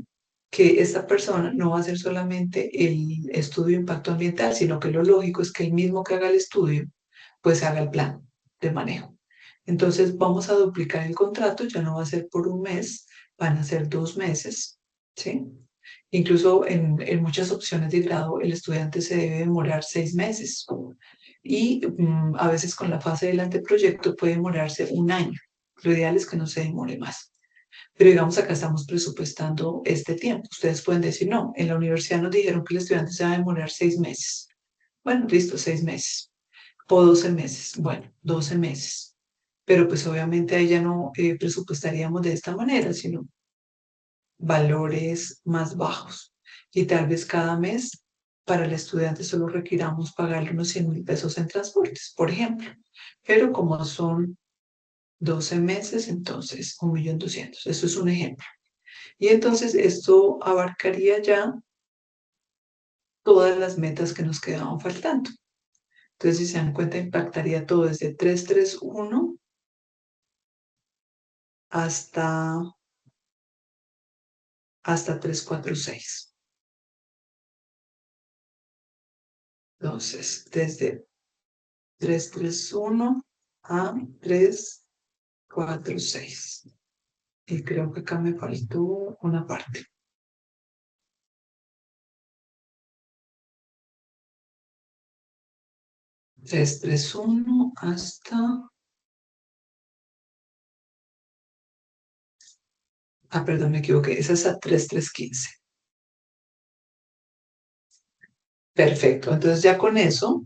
que esta persona no va a hacer solamente el estudio de impacto ambiental, sino que lo lógico es que el mismo que haga el estudio, pues haga el plan de manejo. Entonces vamos a duplicar el contrato, ya no va a ser por un mes, van a ser 2 meses, ¿sí? Incluso en muchas opciones de grado el estudiante se debe demorar 6 meses y a veces con la fase del anteproyecto puede demorarse un año. Lo ideal es que no se demore más. Pero digamos, acá estamos presupuestando este tiempo. Ustedes pueden decir, no, en la universidad nos dijeron que el estudiante se va a demorar 6 meses. Bueno, listo, 6 meses. O 12 meses. Bueno, 12 meses. Pero pues obviamente ahí ya no presupuestaríamos de esta manera, sino valores más bajos. Y tal vez cada mes para el estudiante solo requiramos pagarle unos 100.000 pesos en transportes, por ejemplo. Pero como son 12 meses, entonces 1.200.000. Eso es un ejemplo. Y entonces esto abarcaría ya todas las metas que nos quedaban faltando. Entonces, si se dan cuenta, impactaría todo desde 331 hasta, hasta 346. Entonces, desde 331 a 346. Y creo que acá me faltó una parte. 331 hasta... Ah, perdón, me equivoqué. Esa es a 3315. Perfecto. Entonces ya con eso,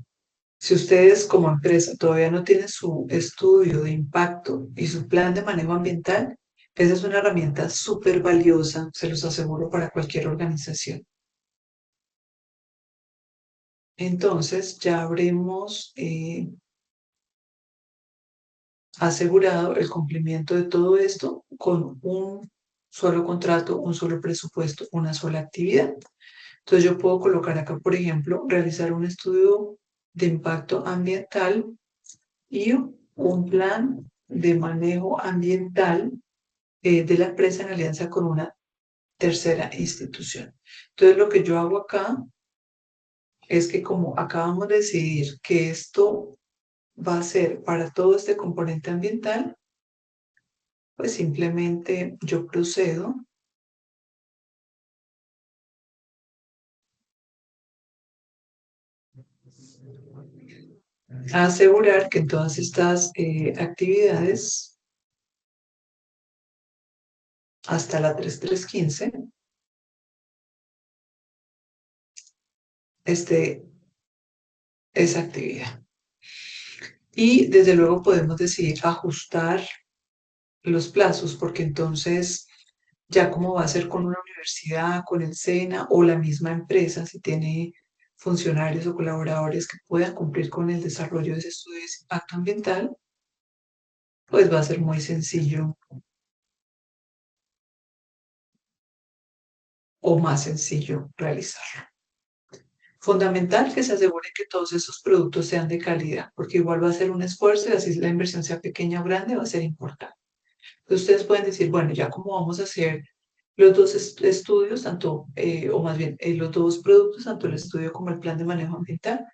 si ustedes como empresa todavía no tienen su estudio de impacto y su plan de manejo ambiental, esa es una herramienta súper valiosa, se los aseguro, para cualquier organización. Entonces ya habremos asegurado el cumplimiento de todo esto con un solo contrato, un solo presupuesto, una sola actividad. Entonces yo puedo colocar acá, por ejemplo, realizar un estudio de impacto ambiental y un plan de manejo ambiental de la empresa en alianza con una tercera institución. Entonces lo que yo hago acá es que como acabamos de decidir que esto va a ser para todo este componente ambiental, pues simplemente yo procedo a asegurar que en todas estas actividades, hasta la 3315, esté esa actividad. Y desde luego podemos decidir ajustar los plazos, porque entonces ya como va a ser con una universidad, con el SENA o la misma empresa, si tiene funcionarios o colaboradores que puedan cumplir con el desarrollo de ese estudio de impacto ambiental, pues va a ser muy sencillo o más sencillo realizarlo. Fundamental que se asegure que todos esos productos sean de calidad, porque igual va a ser un esfuerzo y así la inversión sea pequeña o grande, va a ser importante. Entonces ustedes pueden decir, bueno, ya como vamos a hacer los dos estudios, tanto, o más bien, los dos productos, tanto el estudio como el plan de manejo ambiental,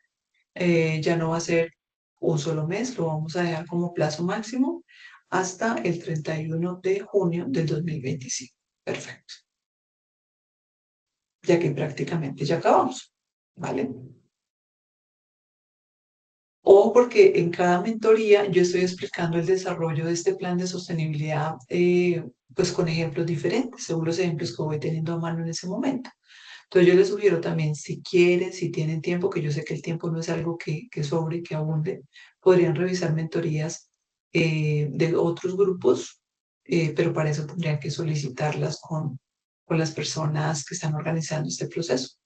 ya no va a ser un solo mes, lo vamos a dejar como plazo máximo hasta el 31 de junio del 2025. Perfecto, ya que prácticamente ya acabamos, ¿vale? O porque en cada mentoría yo estoy explicando el desarrollo de este plan de sostenibilidad, pues con ejemplos diferentes, según los ejemplos que voy teniendo a mano en ese momento. Entonces yo les sugiero también, si quieren, si tienen tiempo, que yo sé que el tiempo no es algo que sobre, que abunde, podrían revisar mentorías de otros grupos, pero para eso tendrían que solicitarlas con las personas que están organizando este proceso.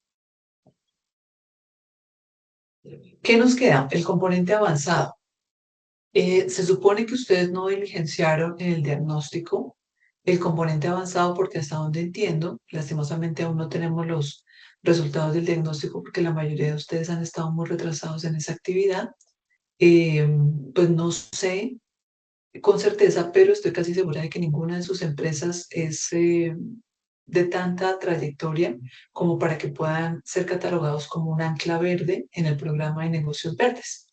¿Qué nos queda? El componente avanzado. Se supone que ustedes no diligenciaron en el diagnóstico el componente avanzado porque hasta donde entiendo, lastimosamente aún no tenemos los resultados del diagnóstico porque la mayoría de ustedes han estado muy retrasados en esa actividad. Eh, pues no sé con certeza, pero estoy casi segura de que ninguna de sus empresas es de tanta trayectoria como para que puedan ser catalogados como un ancla verde en el programa de negocios verdes.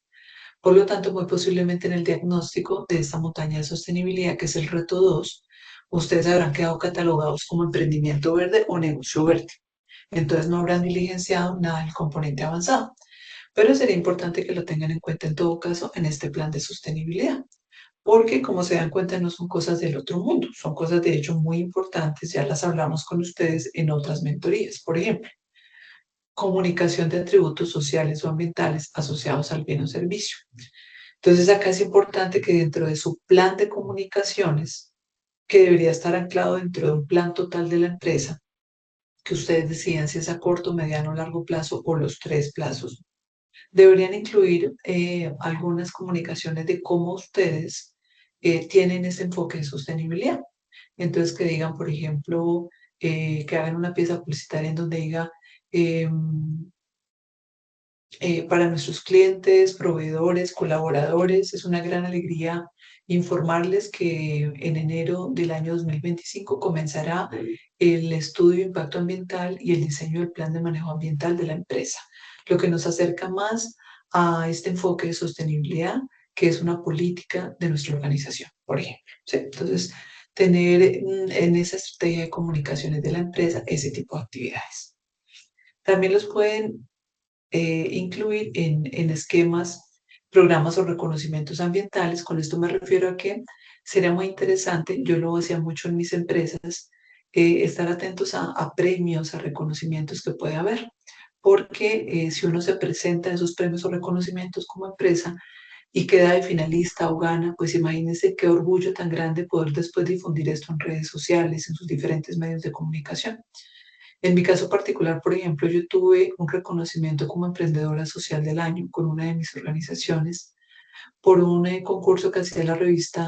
Por lo tanto, muy posiblemente en el diagnóstico de esta montaña de sostenibilidad, que es el reto 2, ustedes habrán quedado catalogados como emprendimiento verde o negocio verde. Entonces no habrán diligenciado nada del componente avanzado. Pero sería importante que lo tengan en cuenta en todo caso en este plan de sostenibilidad, porque como se dan cuenta no son cosas del otro mundo, son cosas de hecho muy importantes, ya las hablamos con ustedes en otras mentorías. Por ejemplo, comunicación de atributos sociales o ambientales asociados al bien o servicio. Entonces acá es importante que dentro de su plan de comunicaciones, que debería estar anclado dentro de un plan total de la empresa, que ustedes decidan si es a corto, mediano o largo plazo o los tres plazos, deberían incluir algunas comunicaciones de cómo ustedes tienen ese enfoque de sostenibilidad. Entonces que digan, por ejemplo, que hagan una pieza publicitaria en donde diga, para nuestros clientes, proveedores, colaboradores. Es una gran alegría informarles que en enero del año 2025 comenzará el estudio de impacto ambiental y el diseño del plan de manejo ambiental de la empresa, lo que nos acerca más a este enfoque de sostenibilidad, que es una política de nuestra organización, por ejemplo. ¿Sí? Entonces, tener en esa estrategia de comunicaciones de la empresa ese tipo de actividades. También los pueden incluir en esquemas, programas o reconocimientos ambientales. Con esto me refiero a que sería muy interesante, yo lo hacía mucho en mis empresas, estar atentos a premios, a reconocimientos que puede haber. Porque si uno se presenta en esos premios o reconocimientos como empresa y queda de finalista o gana, pues imagínense qué orgullo tan grande poder después difundir esto en redes sociales, en sus diferentes medios de comunicación. En mi caso particular, por ejemplo, yo tuve un reconocimiento como emprendedora social del año con una de mis organizaciones por un concurso que hacía la revista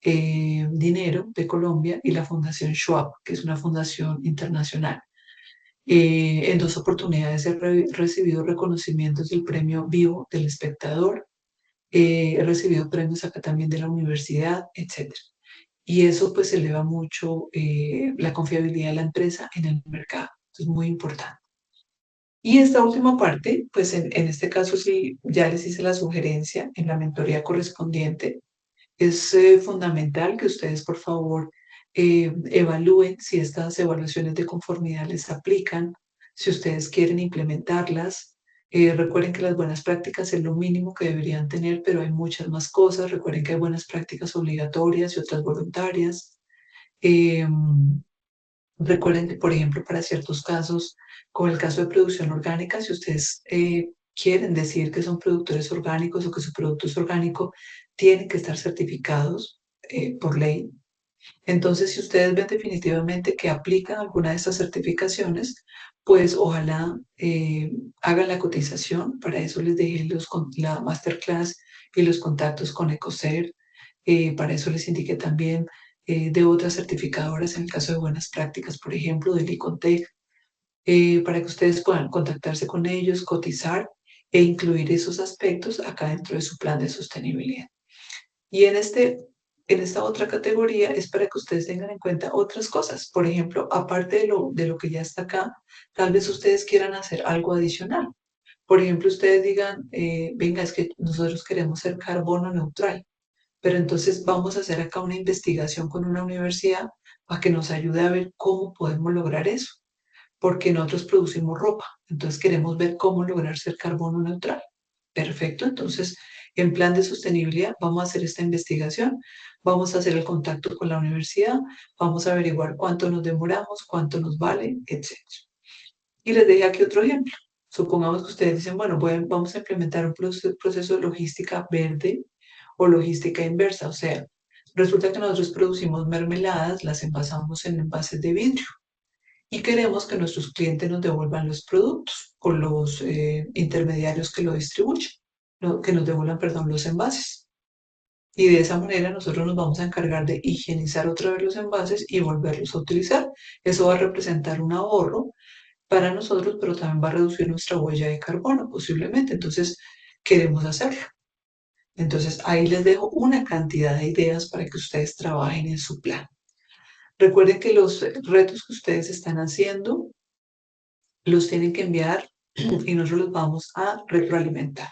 Dinero de Colombia y la Fundación Schwab, que es una fundación internacional. En 2 oportunidades he recibido reconocimientos del premio Vivo del Espectador. He recibido premios acá también de la universidad, etcétera. Y eso pues eleva mucho la confiabilidad de la empresa en el mercado. Es muy importante. Y esta última parte, pues en este caso sí, ya les hice la sugerencia en la mentoría correspondiente. Es fundamental que ustedes, por favor, evalúen si estas evaluaciones de conformidad les aplican, si ustedes quieren implementarlas. Recuerden que las buenas prácticas es lo mínimo que deberían tener, pero hay muchas más cosas. Recuerden que hay buenas prácticas obligatorias y otras voluntarias. Em, Recuerden que, por ejemplo, para ciertos casos, como el caso de producción orgánica, si ustedes quieren decir que son productores orgánicos o que su producto es orgánico, tienen que estar certificados por ley. Entonces, si ustedes ven definitivamente que aplican alguna de estas certificaciones, pues ojalá hagan la cotización. Para eso les dejé la masterclass y los contactos con Ecocer. Para eso les indiqué también de otras certificadoras en el caso de buenas prácticas, por ejemplo, del Icontec, para que ustedes puedan contactarse con ellos, cotizar e incluir esos aspectos acá dentro de su plan de sostenibilidad. Y en esta otra categoría es para que ustedes tengan en cuenta otras cosas. Por ejemplo, aparte de lo que ya está acá, tal vez ustedes quieran hacer algo adicional. Por ejemplo, ustedes digan, venga, es que nosotros queremos ser carbono neutral, pero entonces vamos a hacer acá una investigación con una universidad para que nos ayude a ver cómo podemos lograr eso, porque nosotros producimos ropa, entonces queremos ver cómo lograr ser carbono neutral. Perfecto, entonces en plan de sostenibilidad vamos a hacer esta investigación, vamos a hacer el contacto con la universidad, vamos a averiguar cuánto nos demoramos, cuánto nos vale, etcétera. Y les dejé aquí otro ejemplo. Supongamos que ustedes dicen, bueno, vamos a implementar un proceso de logística verde o logística inversa. O sea, resulta que nosotros producimos mermeladas, las envasamos en envases de vidrio y queremos que nuestros clientes nos devuelvan los productos o los intermediarios que lo distribuyen, que nos devuelvan, perdón, los envases. Y de esa manera nosotros nos vamos a encargar de higienizar otra vez los envases y volverlos a utilizar. Eso va a representar un ahorro para nosotros, pero también va a reducir nuestra huella de carbono posiblemente. Entonces, queremos hacerlo. Entonces, ahí les dejo una cantidad de ideas para que ustedes trabajen en su plan. Recuerden que los retos que ustedes están haciendo los tienen que enviar y nosotros los vamos a retroalimentar.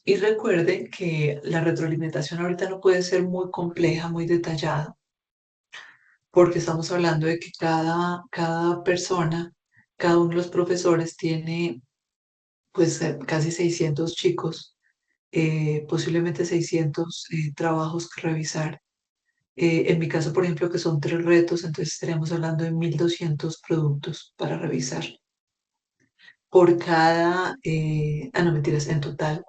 Y recuerden que la retroalimentación ahorita no puede ser muy compleja, muy detallada, porque estamos hablando de que cada persona, cada uno de los profesores tiene pues casi 600 chicos, posiblemente 600 trabajos que revisar. En mi caso, por ejemplo, que son 3 retos, entonces estaríamos hablando de 1.200 productos para revisar por cada, no mentiras, en total.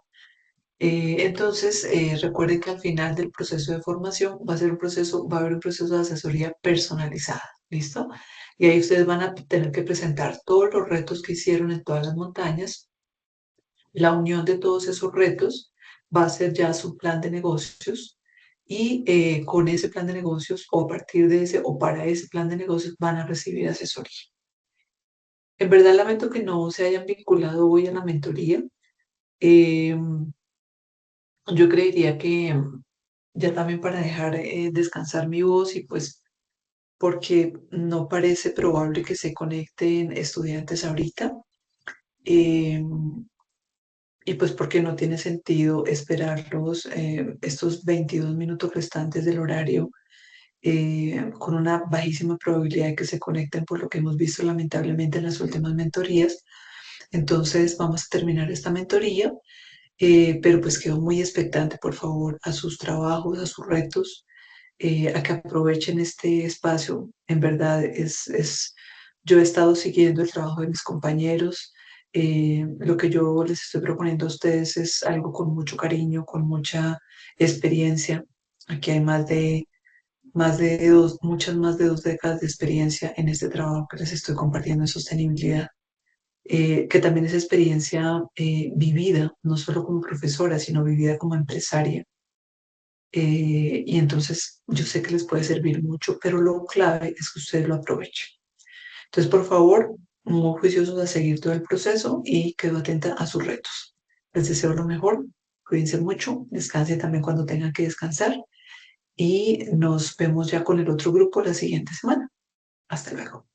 Entonces, recuerden que al final del proceso de formación va a haber un proceso de asesoría personalizada, ¿listo? Y ahí ustedes van a tener que presentar todos los retos que hicieron en todas las montañas. La unión de todos esos retos va a ser ya su plan de negocios y con ese plan de negocios o a partir de ese o para ese plan de negocios van a recibir asesoría. En verdad lamento que no se hayan vinculado hoy a la mentoría. Eh, yo creería que ya también para dejar descansar mi voz y pues porque no parece probable que se conecten estudiantes ahorita. eh, y pues porque no tiene sentido esperarlos estos 22 minutos restantes del horario con una bajísima probabilidad de que se conecten por lo que hemos visto lamentablemente en las últimas mentorías. Entonces vamos a terminar esta mentoría, pero pues quedo muy expectante, por favor, a sus trabajos, a sus retos, a que aprovechen este espacio. En verdad, yo he estado siguiendo el trabajo de mis compañeros. Lo que yo les estoy proponiendo a ustedes es algo con mucho cariño, con mucha experiencia. Aquí hay muchas más de 2 décadas de experiencia en este trabajo que les estoy compartiendo en sostenibilidad, que también es experiencia vivida, no solo como profesora, sino vivida como empresaria. y entonces yo sé que les puede servir mucho, pero lo clave es que ustedes lo aprovechen. Entonces, por favor, muy juiciosos a seguir todo el proceso y quedo atenta a sus retos. Les deseo lo mejor, cuídense mucho, descansen también cuando tengan que descansar y nos vemos ya con el otro grupo la siguiente semana. Hasta luego.